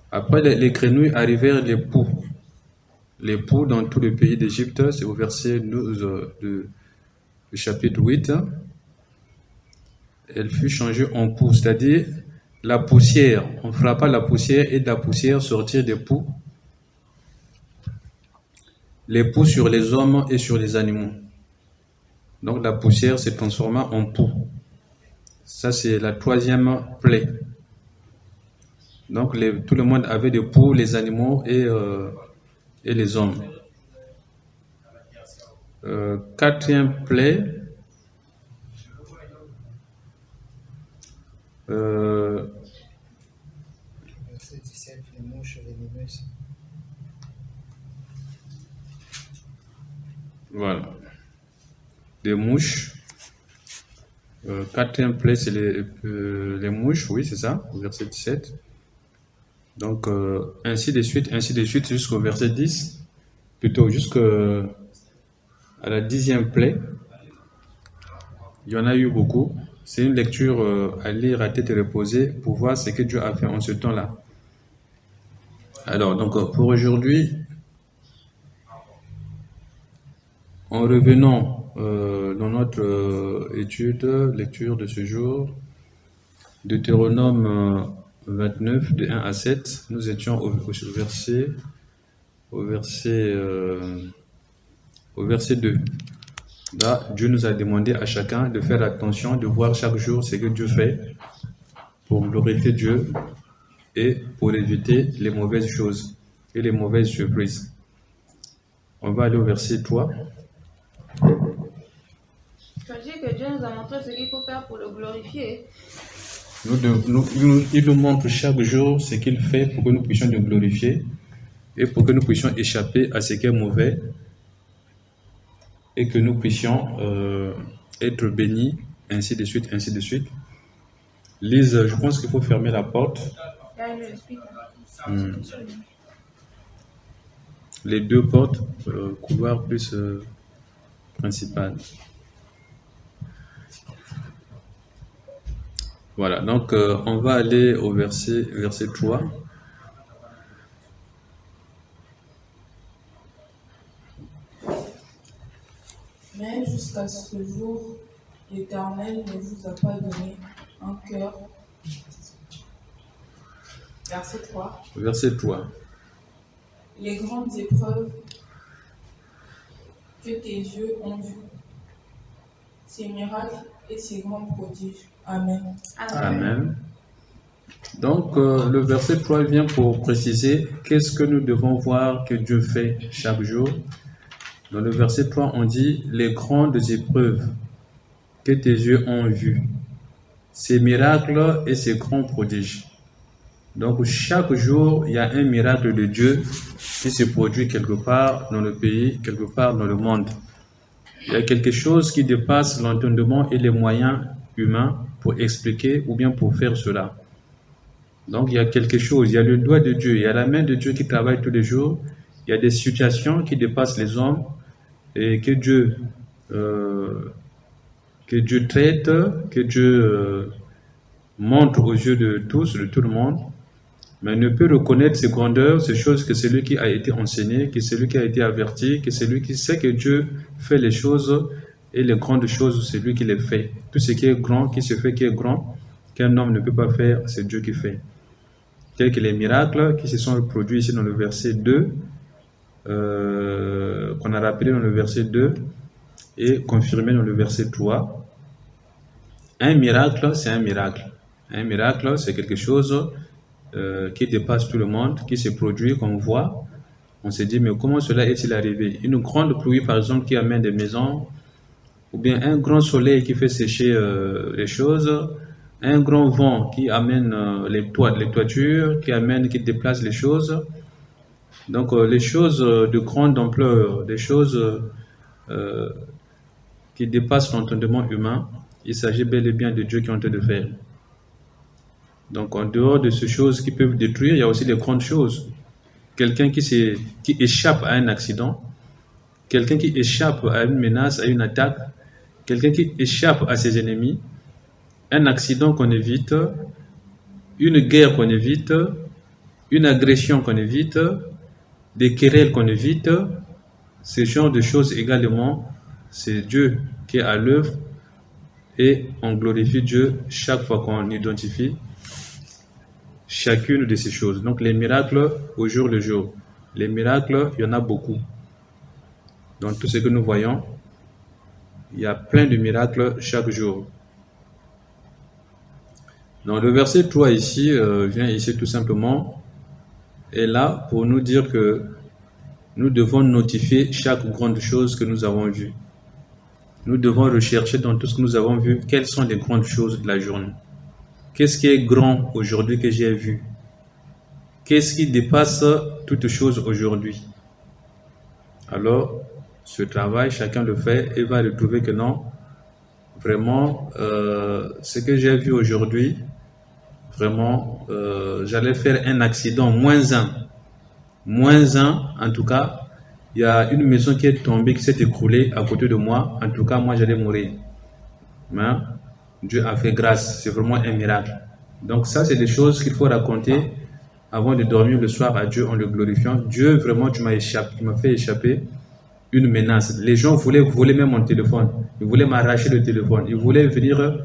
après les grenouilles arrivèrent les poux. Les poux dans tout le pays d'Égypte, c'est au verset 12 du chapitre 8. Elle fut changée en poux, c'est-à-dire la poussière. On frappa la poussière et de la poussière sortir des poux. Les poux sur les hommes et sur les animaux. Donc la poussière s'est transformée en poux. Ça, c'est la troisième plaie. Donc tout le monde avait des poux, les animaux et les hommes. Quatrième plaie, Verset 17, les mouches venimeuses. voilà, des mouches. Quatrième plaie, c'est les mouches, oui, c'est ça, au verset 17. Donc, ainsi de suite, jusqu'au verset 10, plutôt jusqu'à la 10e plaie. Il y en a eu beaucoup. C'est une lecture à lire à tête reposée pour voir ce que Dieu a fait en ce temps-là. Alors, donc, pour aujourd'hui, en revenant dans notre lecture de ce jour, Deutéronome 29, de 1 à 7, nous étions au verset 2. Là, Dieu nous a demandé à chacun de faire attention, de voir chaque jour ce que Dieu fait pour glorifier Dieu et pour éviter les mauvaises choses et les mauvaises surprises. On va aller au verset 3. Sachez que Dieu nous a montré ce qu'il faut faire pour le glorifier. Il nous montre chaque jour ce qu'il fait pour que nous puissions le glorifier et pour que nous puissions échapper à ce qui est mauvais et que nous puissions être bénis, ainsi de suite, ainsi de suite. Lise, je pense qu'il faut fermer la porte. Les deux portes, couloir plus principal. Voilà, donc on va aller au verset 3. Mais jusqu'à ce jour, l'Éternel ne vous a pas donné un cœur. Verset 3. Verset 3. Les grandes épreuves que tes yeux ont vues, ces miracles et ces grands prodiges. Amen. Amen. Donc, le verset 3 vient pour préciser qu'est-ce que nous devons voir que Dieu fait chaque jour. Dans le verset 3, on dit « Les grandes épreuves que tes yeux ont vues, ces miracles et ces grands prodiges. » Donc, chaque jour, il y a un miracle de Dieu qui se produit quelque part dans le pays, quelque part dans le monde. Il y a quelque chose qui dépasse l'entendement et les moyens humains pour expliquer ou bien pour faire cela. Donc, il y a quelque chose, il y a le doigt de Dieu, il y a la main de Dieu qui travaille tous les jours, il y a des situations qui dépassent les hommes et que Dieu traite, que Dieu montre aux yeux de tous, de tout le monde, mais ne peut reconnaître ses grandeurs, ces choses que celui qui a été enseigné, que celui qui a été averti, que celui qui sait que Dieu fait les choses et les grandes choses, c'est lui qui les fait. Tout ce qui est grand, qui se fait qui est grand, qu'un homme ne peut pas faire, c'est Dieu qui fait. Tels que les miracles qui se sont produits ici dans le verset 2, qu'on a rappelé dans le verset 2 et confirmé dans le verset 3. Un miracle, c'est un miracle. Un miracle, c'est quelque chose qui dépasse tout le monde, qui se produit, qu'on voit. On se dit, mais comment cela est-il arrivé? Une grande pluie, par exemple, qui amène des maisons, ou bien un grand soleil qui fait sécher les choses, un grand vent qui amène les toitures, qui déplace les choses. Donc, les choses de grande ampleur, des choses qui dépassent l'entendement humain, il s'agit bel et bien de Dieu qui est en train de faire. Donc, en dehors de ces choses qui peuvent détruire, il y a aussi des grandes choses. Quelqu'un qui échappe à un accident, quelqu'un qui échappe à une menace, à une attaque, quelqu'un qui échappe à ses ennemis, un accident qu'on évite, une guerre qu'on évite, une agression qu'on évite, des querelles qu'on évite, ce genre de choses également, c'est Dieu qui est à l'œuvre Et on glorifie Dieu chaque fois qu'on identifie chacune de ces choses. Donc les miracles au jour le jour. Les miracles, il y en a beaucoup. Dans tout ce que nous voyons, il y a plein de miracles chaque jour. Donc le verset 3 ici, vient ici tout simplement, est là pour nous dire que nous devons notifier chaque grande chose que nous avons vue. Nous devons rechercher dans tout ce que nous avons vu, quelles sont les grandes choses de la journée. Qu'est-ce qui est grand aujourd'hui que j'ai vu? Qu'est-ce qui dépasse toute chose aujourd'hui? Alors, ce travail, chacun le fait et va retrouver que non, vraiment, ce que j'ai vu aujourd'hui, vraiment, j'allais faire un accident, moins un, en tout cas, il y a une maison qui est tombée, qui s'est écroulée à côté de moi, en tout cas, moi, j'allais mourir. Mais Dieu a fait grâce, c'est vraiment un miracle. Donc ça, c'est des choses qu'il faut raconter avant de dormir le soir à Dieu en le glorifiant. Dieu, vraiment, tu m'as fait échapper une menace. Les gens voulaient voler même mon téléphone. Ils voulaient m'arracher le téléphone. Ils voulaient venir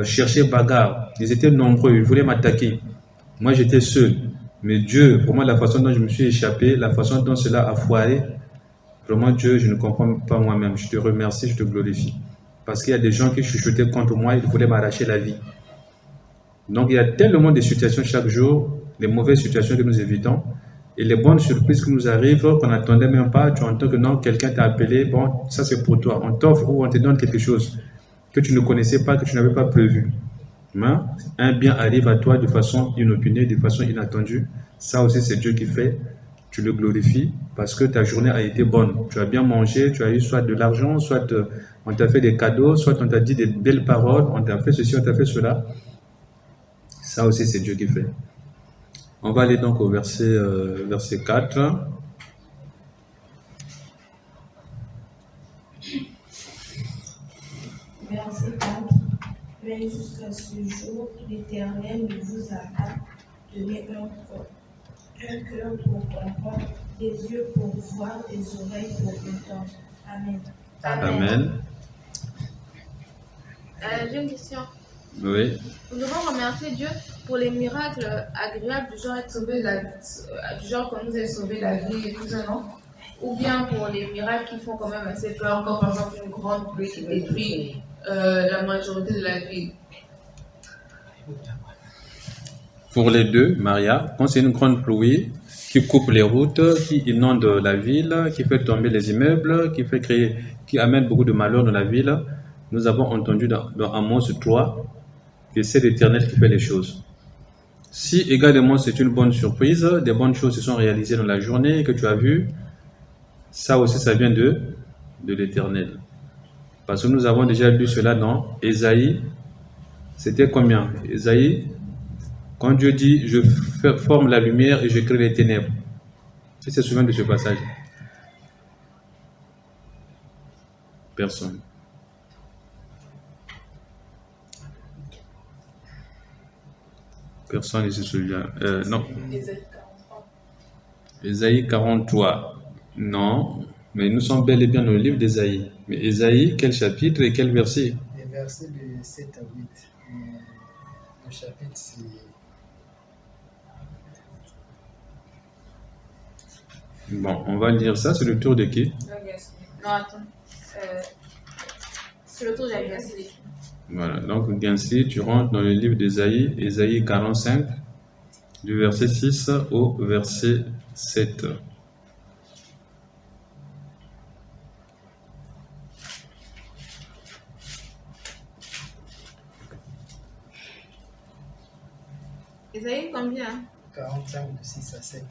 chercher bagarre. Ils étaient nombreux. Ils voulaient m'attaquer. Moi, j'étais seul. Mais Dieu, vraiment, la façon dont je me suis échappé, la façon dont cela a foiré, vraiment, Dieu, je ne comprends pas moi-même. Je te remercie, je te glorifie. Parce qu'il y a des gens qui chuchotaient contre moi, ils voulaient m'arracher la vie. Donc, il y a tellement de situations chaque jour, les mauvaises situations que nous évitons, et les bonnes surprises qui nous arrivent, qu'on n'attendait même pas. Tu entends que non, quelqu'un t'a appelé, bon, ça c'est pour toi. On t'offre ou on te donne quelque chose que tu ne connaissais pas, que tu n'avais pas prévu. Mais un bien arrive à toi de façon inopinée, de façon inattendue. Ça aussi, c'est Dieu qui fait. Tu le glorifies parce que ta journée a été bonne. Tu as bien mangé, tu as eu soit de l'argent, soit on t'a fait des cadeaux, soit on t'a dit des belles paroles, on t'a fait ceci, on t'a fait cela. Ça aussi, c'est Dieu qui fait. On va aller donc au verset 4. Verset 4. Mais jusqu'à ce jour, l'Éternel ne vous a pas donné un cœur pour comprendre, des yeux pour voir, des oreilles pour entendre. Amen. Amen. J'ai une question. Oui. Nous devons remercier Dieu pour les miracles agréables du genre être sauvé du genre qu'on nous ait sauvé la vie et tout ça, non? Ou bien pour les miracles qui font quand même assez peur, comme par exemple une grande pluie qui détruit la majorité de la ville. Pour les deux, Maria, quand c'est une grande pluie qui coupe les routes, qui inonde la ville, qui fait tomber les immeubles, qui amène beaucoup de malheur dans la ville, nous avons entendu dans Amos 3 que c'est l'Éternel qui fait les choses. Si également c'est une bonne surprise, des bonnes choses se sont réalisées dans la journée que tu as vues, ça aussi ça vient de l'Éternel. Parce que nous avons déjà lu cela dans Ésaïe. C'était combien? Ésaïe, quand Dieu dit « Je forme la lumière et je crée les ténèbres ». Qui se souvient de ce passage? Personne. Personne ne se souvient. Non. Ésaïe 43. Non. Mais nous sommes bel et bien dans le livre d'Ésaïe. Mais Ésaïe, quel chapitre et quel verset? Les versets de 7 à 8. Le chapitre, c'est... Bon, on va lire ça. C'est le tour de qui? Non, attends. C'est le tour de la Gasly. Voilà, donc Gensly, tu rentres dans le livre d'Ésaïe, Ésaïe 45, du verset 6 au verset 7. Ésaïe combien? 45 de 6 à 7.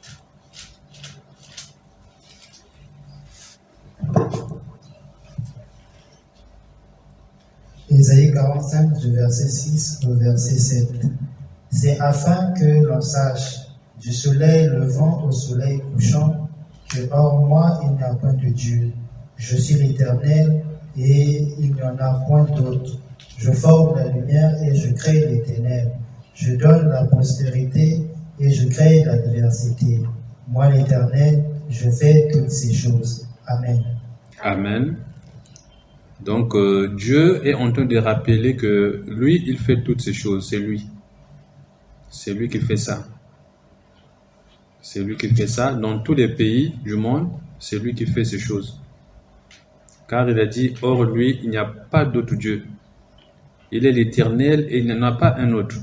Ésaïe 45 du verset 6 au verset 7. C'est afin que l'on sache du soleil levant au soleil couchant que hors moi il n'y a point de Dieu. Je suis l'Éternel et il n'y en a point d'autre. Je forme la lumière et je crée les ténèbres. Je donne la prospérité et je crée l'adversité. Moi l'Éternel, je fais toutes ces choses. Amen. Amen. Donc Dieu est en train de rappeler que lui, il fait toutes ces choses, c'est lui. C'est lui qui fait ça. C'est lui qui fait ça. Dans tous les pays du monde, c'est lui qui fait ces choses. Car il a dit, hors lui, il n'y a pas d'autre Dieu. Il est l'Éternel et il n'y en a pas un autre.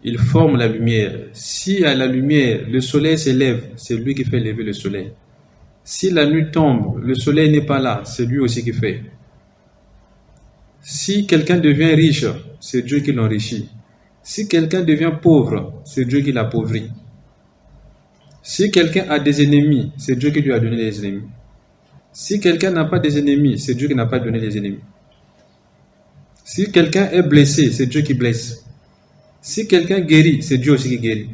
Il forme la lumière. Si à la lumière, le soleil s'élève, c'est lui qui fait lever le soleil. Si la nuit tombe, le soleil n'est pas là, c'est lui aussi qui fait. Si quelqu'un devient riche, c'est Dieu qui l'enrichit. Si quelqu'un devient pauvre, c'est Dieu qui l'appauvrit. Si quelqu'un a des ennemis, c'est Dieu qui lui a donné les ennemis. Si quelqu'un n'a pas des ennemis, c'est Dieu qui n'a pas donné les ennemis. Si quelqu'un est blessé, c'est Dieu qui blesse. Si quelqu'un guérit, c'est Dieu aussi qui guérit.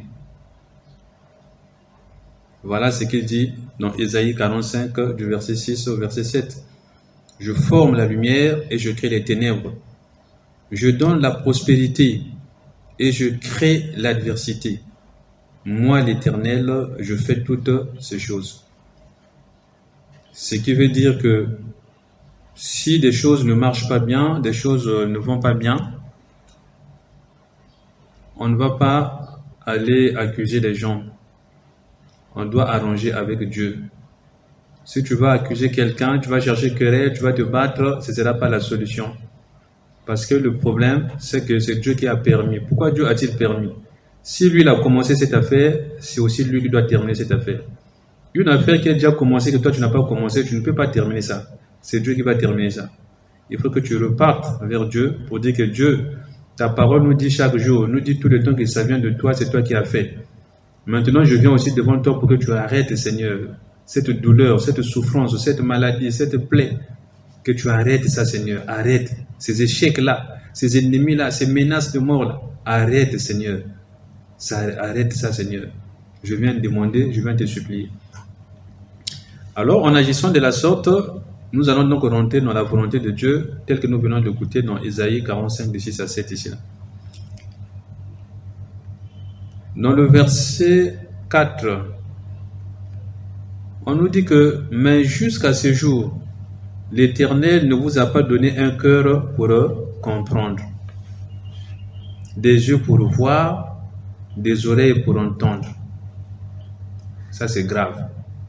Voilà ce qu'il dit dans Ésaïe 45, du verset 6 au verset 7. Je forme la lumière et je crée les ténèbres. Je donne la prospérité et je crée l'adversité. Moi, l'Éternel, je fais toutes ces choses. Ce qui veut dire que si des choses ne marchent pas bien, des choses ne vont pas bien, on ne va pas aller accuser les gens. On doit arranger avec Dieu. Si tu vas accuser quelqu'un, tu vas chercher querelle, tu vas te battre, ce ne sera pas la solution. Parce que le problème, c'est que c'est Dieu qui a permis. Pourquoi Dieu a-t-il permis? Si lui il a commencé cette affaire, c'est aussi lui qui doit terminer cette affaire. Une affaire qui a déjà commencé, que toi tu n'as pas commencé, tu ne peux pas terminer ça. C'est Dieu qui va terminer ça. Il faut que tu repartes vers Dieu pour dire que Dieu, ta parole nous dit chaque jour, nous dit tout le temps que ça vient de toi, c'est toi qui as fait. Maintenant, je viens aussi devant toi pour que tu arrêtes, Seigneur, cette douleur, cette souffrance, cette maladie, cette plaie, que tu arrêtes ça, Seigneur. Arrête ces échecs-là, ces ennemis-là, ces menaces de mort-là. Arrête, Seigneur. Arrête ça, Seigneur. Je viens te demander, je viens te supplier. Alors, en agissant de la sorte, nous allons donc rentrer dans la volonté de Dieu, telle que nous venons d'écouter dans Ésaïe 45, de 6 à 7 ici. Dans le verset 4, on nous dit que « Mais jusqu'à ce jour, l'Éternel ne vous a pas donné un cœur pour comprendre, des yeux pour voir, des oreilles pour entendre. » Ça, c'est grave.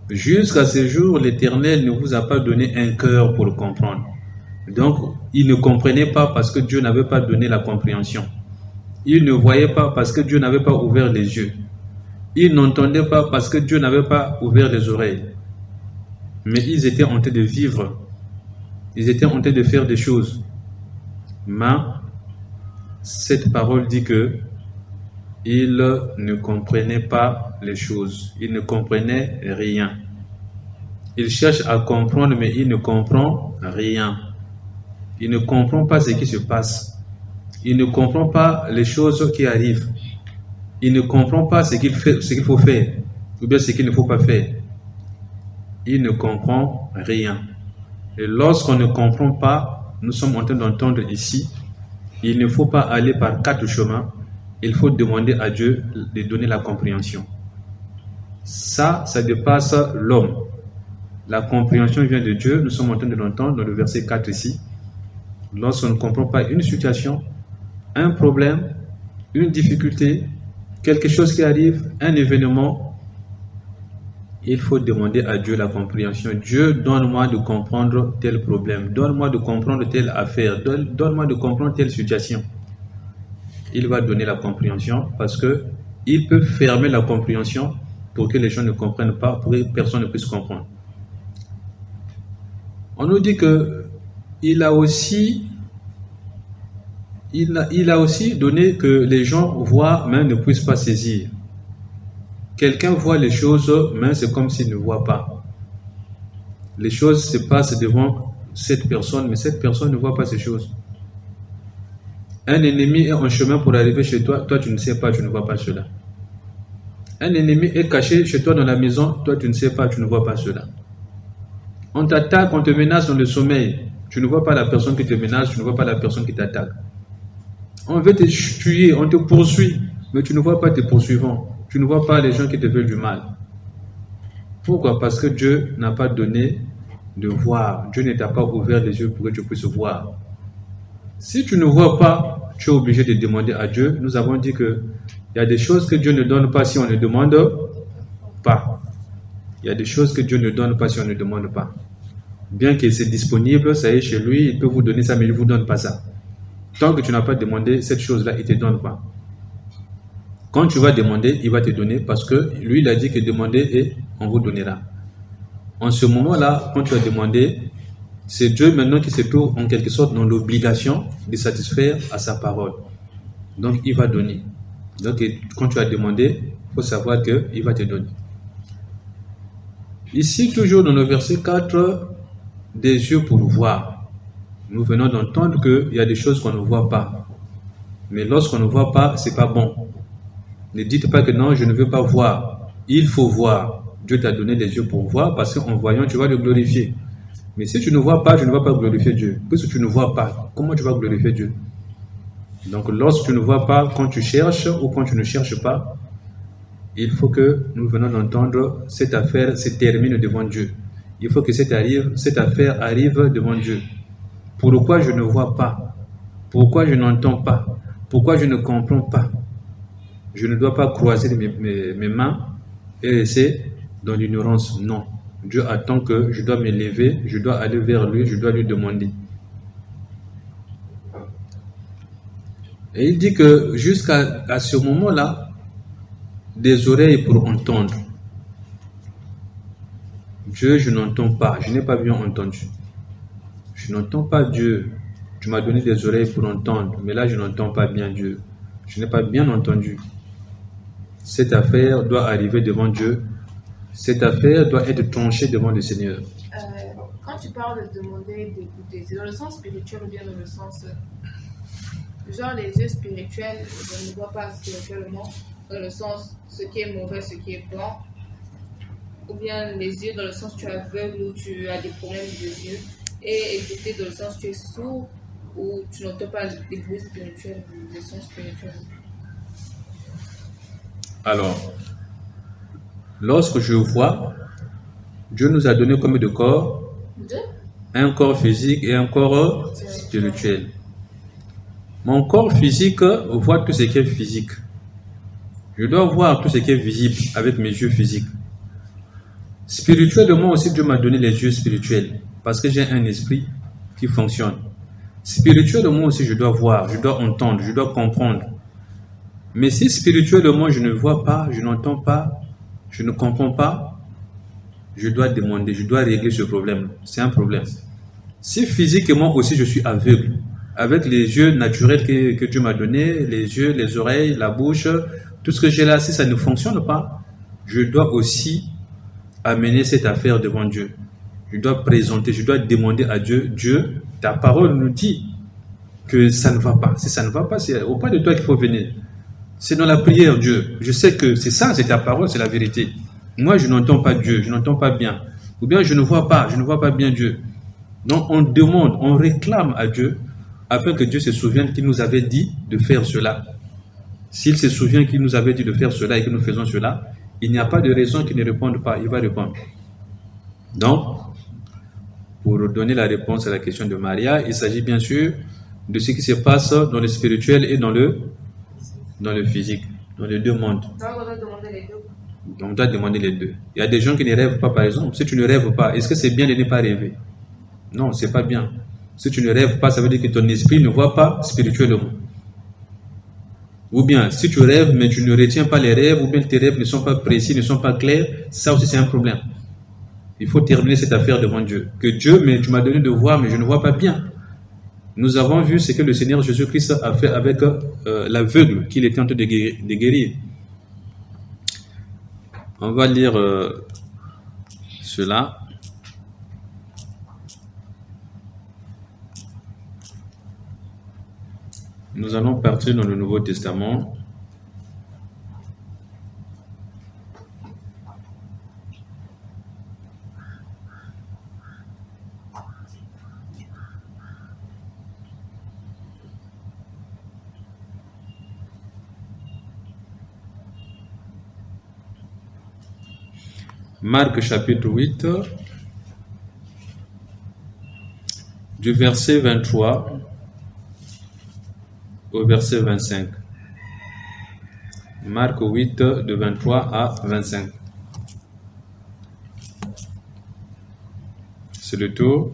Jusqu'à ce jour, l'Éternel ne vous a pas donné un cœur pour comprendre. Donc, il ne comprenait pas parce que Dieu n'avait pas donné la compréhension. Il ne voyait pas parce que Dieu n'avait pas ouvert les yeux. Il n'entendait pas parce que Dieu n'avait pas ouvert les oreilles. Mais ils étaient en train de vivre. Ils étaient en train de faire des choses. Mais cette parole dit que il ne comprenait pas les choses. Il ne comprenait rien. Il cherche à comprendre, mais il ne comprend rien. Il ne comprend pas ce qui se passe. Il ne comprend pas les choses qui arrivent. Il ne comprend pas ce qu'il faut faire, ou bien ce qu'il ne faut pas faire. Il ne comprend rien. Et lorsqu'on ne comprend pas, nous sommes en train d'entendre ici, il ne faut pas aller par 4 chemins. Il faut demander à Dieu de donner la compréhension. Ça dépasse l'homme. La compréhension vient de Dieu. Nous sommes en train de l'entendre dans le verset 4 ici. Lorsqu'on ne comprend pas une situation, un problème, une difficulté, quelque chose qui arrive, un événement, il faut demander à Dieu la compréhension. Dieu, donne-moi de comprendre tel problème. Donne-moi de comprendre telle affaire. Donne-moi de comprendre telle situation. Il va donner la compréhension parce que il peut fermer la compréhension pour que les gens ne comprennent pas, pour que personne ne puisse comprendre. On nous dit que il a aussi donné que les gens voient mais ne puissent pas saisir. Quelqu'un voit les choses mais c'est comme s'il ne voit pas. Les choses se passent devant cette personne mais cette personne ne voit pas ces choses. Un ennemi est en chemin pour arriver chez toi, toi tu ne sais pas, tu ne vois pas cela. Un ennemi est caché chez toi dans la maison, toi tu ne sais pas, tu ne vois pas cela. On t'attaque, on te menace dans le sommeil, tu ne vois pas la personne qui te menace, tu ne vois pas la personne qui t'attaque. On veut te tuer, on te poursuit, mais tu ne vois pas tes poursuivants, tu ne vois pas les gens qui te veulent du mal. Pourquoi? Parce que Dieu n'a pas donné de voir. Dieu ne t'a pas ouvert les yeux pour que tu puisses voir. Si tu ne vois pas, tu es obligé de demander à Dieu. Nous avons dit qu'il y a des choses que Dieu ne donne pas si on ne demande pas. Il y a des choses que Dieu ne donne pas si on ne demande pas. Bien que c'est disponible, ça est chez lui, il peut vous donner ça, mais il ne vous donne pas ça. Tant que tu n'as pas demandé cette chose-là, il ne te donne pas. Quand tu vas demander, il va te donner parce que lui, il a dit que demandez et on vous donnera. En ce moment-là, quand tu as demandé, c'est Dieu maintenant qui se trouve en quelque sorte dans l'obligation de satisfaire à sa parole. Donc, il va donner. Donc, quand tu as demandé, il faut savoir qu'il va te donner. Ici, toujours dans le verset 4, des yeux pour voir. Nous venons d'entendre qu'il y a des choses qu'on ne voit pas. Mais lorsqu'on ne voit pas, ce n'est pas bon. Ne dites pas que non, je ne veux pas voir. Il faut voir. Dieu t'a donné des yeux pour voir parce qu'en voyant, tu vas le glorifier. Mais si tu ne vois pas, je ne vais pas glorifier Dieu. Puisque tu ne vois pas, comment tu vas glorifier Dieu? Donc, lorsque tu ne vois pas, quand tu cherches ou quand tu ne cherches pas, il faut que nous venons d'entendre cette affaire se termine devant Dieu. Il faut que cette affaire arrive devant Dieu. Pourquoi je ne vois pas? Pourquoi je n'entends pas? Pourquoi je ne comprends pas? Je ne dois pas croiser mes mains et rester dans l'ignorance. Non. Dieu attend que je dois me lever, je dois aller vers lui, je dois lui demander. Et il dit que jusqu'à ce moment-là, des oreilles pour entendre. Dieu, je n'entends pas, je n'ai pas bien entendu. Je n'entends pas Dieu. Tu m'as donné des oreilles pour entendre, mais là je n'entends pas bien Dieu. Je n'ai pas bien entendu. Cette affaire doit arriver devant Dieu. Cette affaire doit être tranchée devant le Seigneur. Quand tu parles de demander, d'écouter, c'est dans le sens spirituel ou bien dans le sens... genre les yeux spirituels, je ne vois pas spirituellement, dans le sens ce qui est mauvais, ce qui est bon. Ou bien les yeux dans le sens tu es aveugle ou tu as des problèmes des yeux. Et écouter dans le sens tu es sourd ou tu n'entends pas les bruits spirituels, les sons spirituels. Alors, lorsque je vois, Dieu nous a donné combien de corps? Deux. Un corps physique et un corps spirituel. Mon corps physique voit tout ce qui est physique. Je dois voir tout ce qui est visible avec mes yeux physiques. Spirituellement aussi, Dieu m'a donné les yeux spirituels parce que j'ai un esprit qui fonctionne. Spirituellement aussi, je dois voir, je dois entendre, je dois comprendre. Mais si spirituellement, je ne vois pas, je n'entends pas, je ne comprends pas, je dois demander, je dois régler ce problème. C'est un problème. Si physiquement aussi, je suis aveugle, avec les yeux naturels que Dieu m'a donnés, les yeux, les oreilles, la bouche, tout ce que j'ai là, si ça ne fonctionne pas, je dois aussi amener cette affaire devant Dieu. Je dois présenter, je dois demander à Dieu, Dieu, ta parole nous dit que ça ne va pas. Si ça ne va pas, c'est auprès de toi qu'il faut venir. C'est dans la prière, Dieu. Je sais que c'est ça, c'est ta parole, c'est la vérité. Moi, je n'entends pas Dieu, je n'entends pas bien. Ou bien je ne vois pas bien Dieu. Donc on demande, on réclame à Dieu afin que Dieu se souvienne qu'il nous avait dit de faire cela. S'il se souvient qu'il nous avait dit de faire cela et que nous faisons cela, il n'y a pas de raison qu'il ne réponde pas, il va répondre. Donc, pour donner la réponse à la question de Maria, il s'agit bien sûr de ce qui se passe dans le spirituel et dans le physique, dans les deux mondes. Donc on doit demander les deux. On doit demander les deux. Il y a des gens qui ne rêvent pas, par exemple. Si tu ne rêves pas, est-ce que c'est bien de ne pas rêver? Non, c'est pas bien. Si tu ne rêves pas, ça veut dire que ton esprit ne voit pas spirituellement. Ou bien, si tu rêves, mais tu ne retiens pas les rêves, ou bien tes rêves ne sont pas précis, ne sont pas clairs, ça aussi c'est un problème. Il faut terminer cette affaire devant Dieu. Que Dieu, mais tu m'as donné de voir, mais je ne vois pas bien. Nous avons vu ce que le Seigneur Jésus-Christ a fait avec l'aveugle qu'il était en train de guérir. On va lire cela. Nous allons partir dans le Nouveau Testament. Marc chapitre 8. du verset 23 au verset 25. Marc 8, de 23 à 25. C'est le tour.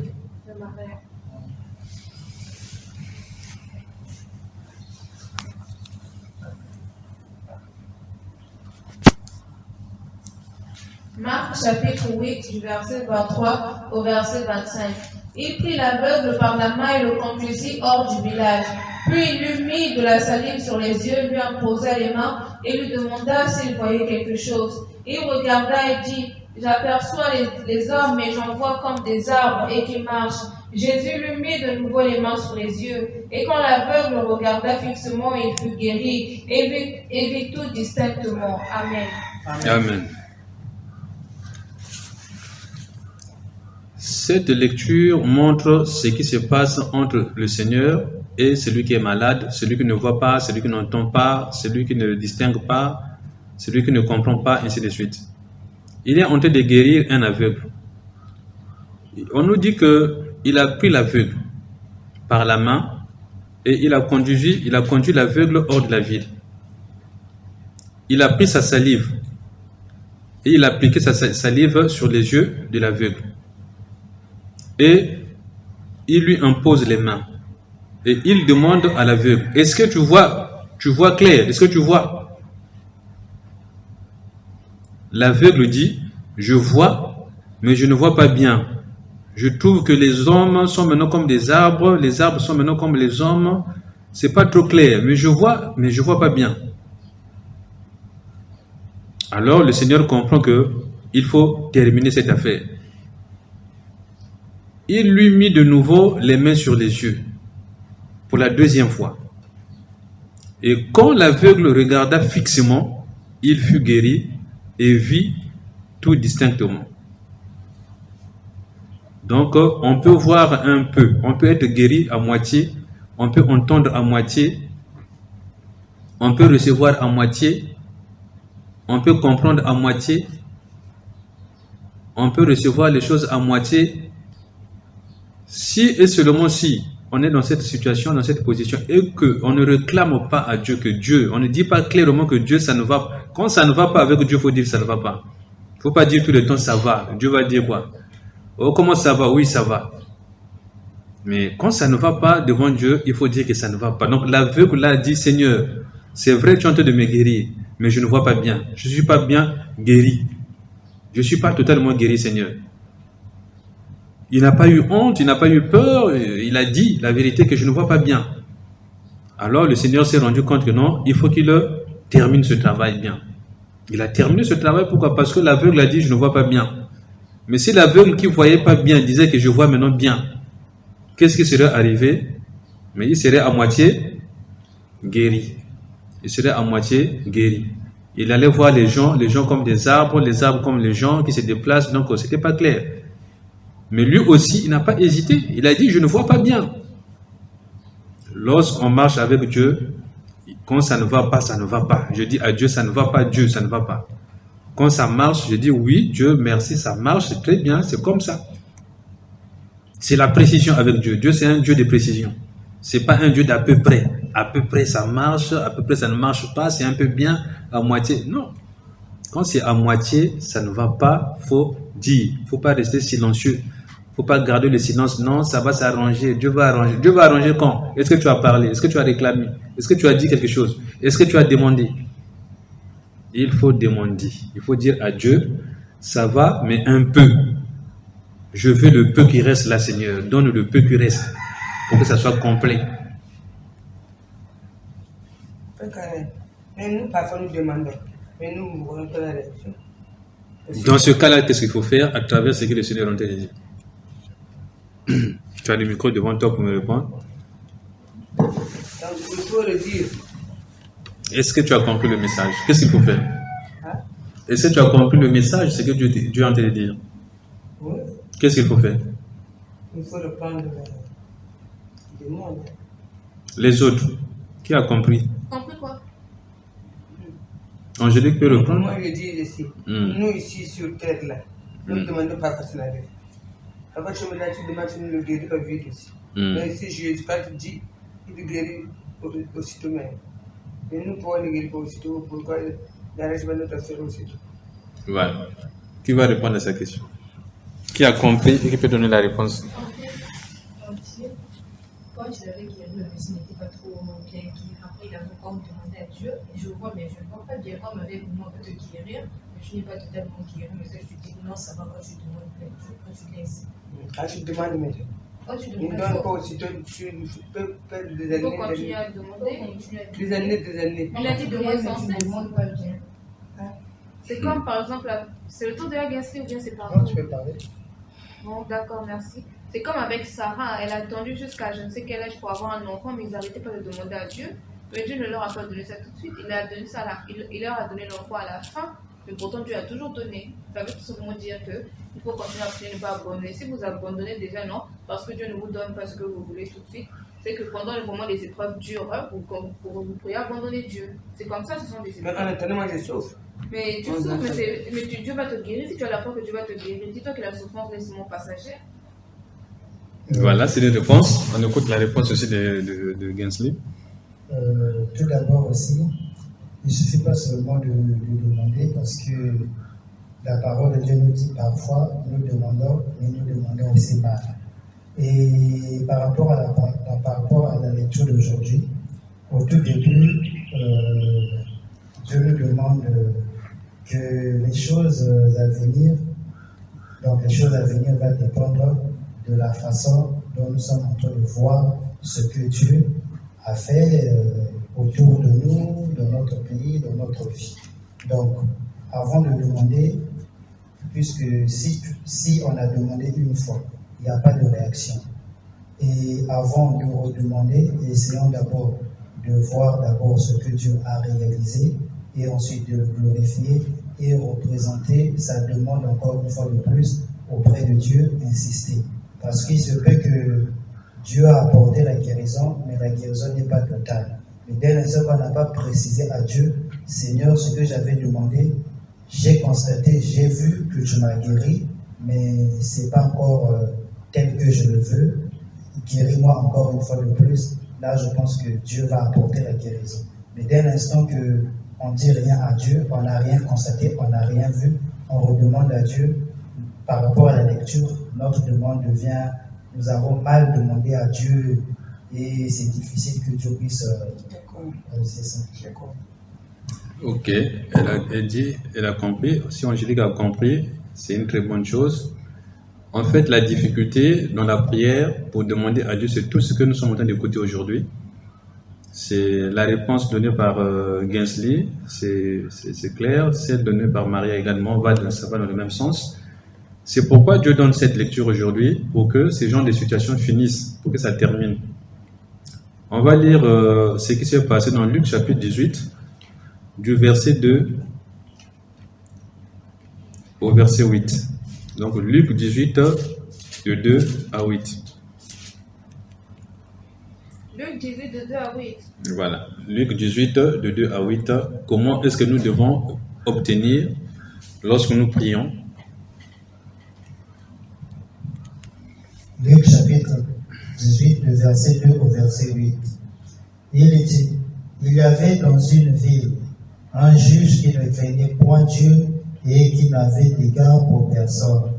Marc chapitre 8 du verset 23 au verset 25. Il prit l'aveugle par la main et le conduisit hors du village. Puis il lui mit de la salive sur les yeux, lui imposa les mains et lui demanda s'il voyait quelque chose. Il regarda et dit, j'aperçois les hommes, mais j'en vois comme des arbres et qui marchent. Jésus lui mit de nouveau les mains sur les yeux. Et quand l'aveugle regarda fixement, il fut guéri et vit tout distinctement. Amen. Amen. Cette lecture montre ce qui se passe entre le Seigneur et celui qui est malade, celui qui ne voit pas, celui qui n'entend pas, celui qui ne distingue pas, celui qui ne comprend pas, ainsi de suite. Il est en train de guérir un aveugle. On nous dit qu'il a pris l'aveugle par la main et il a conduit l'aveugle hors de la ville. Il a pris sa salive et il a appliqué sa salive sur les yeux de l'aveugle. Et il lui impose les mains. Et il demande à l'aveugle, est-ce que tu vois clair? Est-ce que tu vois? L'aveugle dit, je vois, mais je ne vois pas bien. Je trouve que les hommes sont maintenant comme des arbres, les arbres sont maintenant comme les hommes. C'est pas trop clair, mais je vois pas bien. Alors le Seigneur comprend que il faut terminer cette affaire. Il lui mit de nouveau les mains sur les yeux, pour la deuxième fois. Et quand l'aveugle regarda fixement, il fut guéri et vit tout distinctement. Donc, on peut voir un peu, on peut être guéri à moitié, on peut entendre à moitié, on peut recevoir à moitié, on peut comprendre à moitié, on peut recevoir les choses à moitié. Si et seulement si on est dans cette situation, dans cette position, et qu'on ne réclame pas à Dieu que Dieu, on ne dit pas clairement que Dieu, ça ne va pas. Quand ça ne va pas avec Dieu, il faut dire que ça ne va pas. Il ne faut pas dire tout le temps ça va. Dieu va dire quoi? Oh, comment ça va? Oui, ça va. Mais quand ça ne va pas devant Dieu, il faut dire que ça ne va pas. Donc l'aveugle là dit, Seigneur, c'est vrai, tu es en train de me guérir, mais je ne vois pas bien. Je ne suis pas bien guéri. Je ne suis pas totalement guéri, Seigneur. Il n'a pas eu honte, il n'a pas eu peur, il a dit la vérité que je ne vois pas bien. Alors le Seigneur s'est rendu compte que non, il faut qu'il termine ce travail bien. Il a terminé ce travail, pourquoi? Parce que l'aveugle a dit je ne vois pas bien. Mais si l'aveugle qui ne voyait pas bien disait que je vois maintenant bien, qu'est-ce qui serait arrivé? Mais il serait à moitié guéri. Il serait à moitié guéri. Il allait voir les gens comme des arbres, les arbres comme les gens qui se déplacent, donc ce n'était pas clair. Mais lui aussi, il n'a pas hésité. Il a dit, je ne vois pas bien. Lorsqu'on marche avec Dieu, quand ça ne va pas, ça ne va pas. Je dis à Dieu, ça ne va pas, Dieu, ça ne va pas. Quand ça marche, je dis, oui, Dieu, merci, ça marche, c'est très bien, c'est comme ça. C'est la précision avec Dieu. Dieu, c'est un Dieu de précision. C'est pas un Dieu d'à peu près. À peu près, ça marche, à peu près, ça ne marche pas, c'est un peu bien, à moitié. Non. Quand c'est à moitié, ça ne va pas, faut dire. Faut pas rester silencieux. Faut pas garder le silence. Non, ça va s'arranger. Dieu va arranger. Dieu va arranger quand? Est-ce que tu as parlé? Est-ce que tu as réclamé? Est-ce que tu as dit quelque chose? Est-ce que tu as demandé? Il faut demander. Il faut dire à Dieu, ça va, mais un peu. Je veux le peu qui reste là, Seigneur. Donne le peu qui reste pour que ça soit complet. Mais nous, parfois, nous demandons. Mais nous, nous voulons pas la réaction. Dans ce cas-là, qu'est-ce qu'il faut faire à travers ce que le Seigneur est en train de dire? Tu as le micro devant toi pour me répondre. Donc, il faut le dire. Est-ce que tu as compris le message? Qu'est-ce qu'il faut faire? Hein? Est-ce que tu as compris le message, ce que Dieu est en train de dire? Oui. Qu'est-ce qu'il faut faire? Il faut reprendre le monde. Les autres, qui a compris? Compris quoi? Angélique peut reprendre? Moi, je dis ici. Nous, ici, sur terre, là, nous ne demandons pas facile à vivre. Avant, tu me dis, tu demandes, tu nous le guéris pas vite aussi. Mais si Jésus, quand il dit, il guérit aussitôt même. Et nous, pourquoi il ne guérit pas aussitôt? Pourquoi il n'arrête pas notre affaire aussitôt? Voilà. Qui va répondre à sa question? Qui a compris et qui peut donner la réponse? Quand je l'avais guéri, le médecin n'était pas trop bien guéri. Après, il a encore demandé à Dieu. Et je vois, mais je ne vois pas bien comment avec moi on peut te guérir. Mais je n'ai pas totalement guéri. Mais ça, je te dis, non, ça va quand tu demandes plein de choses, quand tu laisses. Quand tu demandes maintenant. Quand tu Il ne demandes, donne pas aussitôt, tu peux perdre des Il faut années. continuer à demander. Des années. Il a dit demande sans tu ne cesse. demandes pas bien. C'est comme par exemple, c'est le tour de la Gassi ou bien c'est par Quand tu peux parler. Bon, d'accord, merci. C'est comme avec Sarah, elle a attendu jusqu'à je ne sais quel âge pour avoir un enfant, mais ils n'arrêtaient pas de demander à Dieu. Mais Dieu ne leur a pas donné ça tout de suite, il leur a donné l'enfant à la fin, mais pourtant Dieu a toujours donné. Ça veut tout simplement dire qu'il faut continuer à prier, ne pas abandonner. Si vous abandonnez déjà, non, parce que Dieu ne vous donne pas ce que vous voulez tout de suite, c'est que pendant le moment des épreuves dures, vous pourriez abandonner Dieu. C'est comme ça, ce sont des Mais épreuves. en attendant, moi je souffre. Mais tu souffres, mais Dieu va te guérir. Si tu as la foi que Dieu va te guérir, dis-toi que la souffrance est seulement passagère. Voilà, c'est des réponses. On écoute la réponse aussi de Gensley. Tout d'abord aussi, il ne suffit pas seulement de demander parce que la parole de Dieu nous dit parfois, nous demandons, mais nous demandons aussi mal. Et par rapport à la lecture d'aujourd'hui, au tout début, Dieu nous demande que les choses à venir, donc les choses à venir vont dépendre de la façon dont nous sommes en train de voir ce que Dieu a fait autour de nous, dans notre pays, dans notre vie. Donc, avant de demander, puisque si on a demandé une fois, il n'y a pas de réaction. Et avant de redemander, essayons d'abord de voir d'abord ce que Dieu a réalisé et ensuite de le glorifier et représenter sa demande encore une fois de plus auprès de Dieu, insister. Parce qu'il se peut que Dieu a apporté la guérison, mais la guérison n'est pas totale. Mais dès l'instant qu'on n'a pas précisé à Dieu, Seigneur, ce que j'avais demandé, j'ai constaté, j'ai vu que tu m'as guéri, mais ce n'est pas encore tel que je le veux. Guéris-moi encore une fois de plus. Là, je pense que Dieu va apporter la guérison. Mais dès l'instant qu'on ne dit rien à Dieu, on n'a rien constaté, on n'a rien vu, on redemande à Dieu. Par rapport à la lecture, notre demande devient, nous avons mal demandé à Dieu et c'est difficile que Dieu puisse réaliser ça. Ok, elle a compris. Si Angélique a compris, c'est une très bonne chose. En fait, la difficulté dans la prière pour demander à Dieu, c'est tout ce que nous sommes en train d'écouter aujourd'hui. C'est la réponse donnée par Gensley, c'est clair. Celle donnée par Maria également ça va dans le même sens. C'est pourquoi Dieu donne cette lecture aujourd'hui, pour que ces genres de situations finissent, pour que ça termine. On va lire ce qui s'est passé dans Luc chapitre 18, du verset 2 au verset 8. Donc Luc 18, de 2 à 8. Luc 18, de 2 à 8. Voilà, Luc 18, de 2 à 8. Comment est-ce que nous devons obtenir lorsque nous prions? Luc chapitre 18, du verset 2 au verset 8. Il dit, il y avait dans une ville un juge qui ne craignait point Dieu et qui n'avait d'égard pour personne.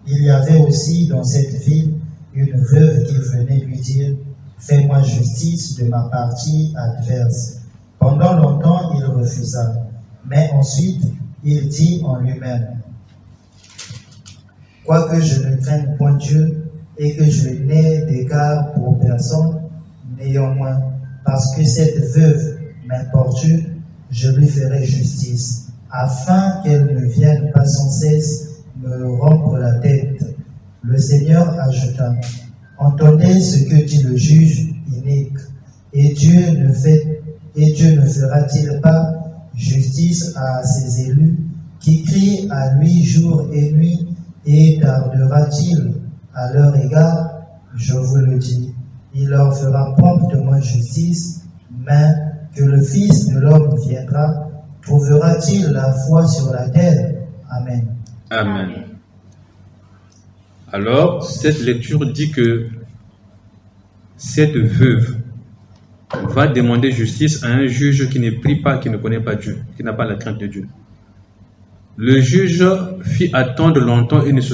Il y avait aussi dans cette ville une veuve qui venait lui dire, fais-moi justice de ma partie adverse. Pendant longtemps, il refusa, mais ensuite, il dit en lui-même, quoique je ne craigne point Dieu et que je n'ai d'égard pour personne, néanmoins, parce que cette veuve m'importune, je lui ferai justice, afin qu'elle ne vienne pas sans cesse me rompre la tête. Le Seigneur ajouta, entendez ce que dit le juge inique, et Dieu ne fera-t-il pas justice à ses élus qui crient à lui jour et nuit, et tardera-t-il à leur égard? Je vous le dis, il leur fera promptement justice, mais que le Fils de l'homme viendra, trouvera-t-il la foi sur la terre? Amen. Amen. Alors, cette lecture dit que cette veuve va demander justice à un juge qui ne prie pas, qui ne connaît pas Dieu, qui n'a pas la crainte de Dieu. Le juge fit attendre longtemps et ne se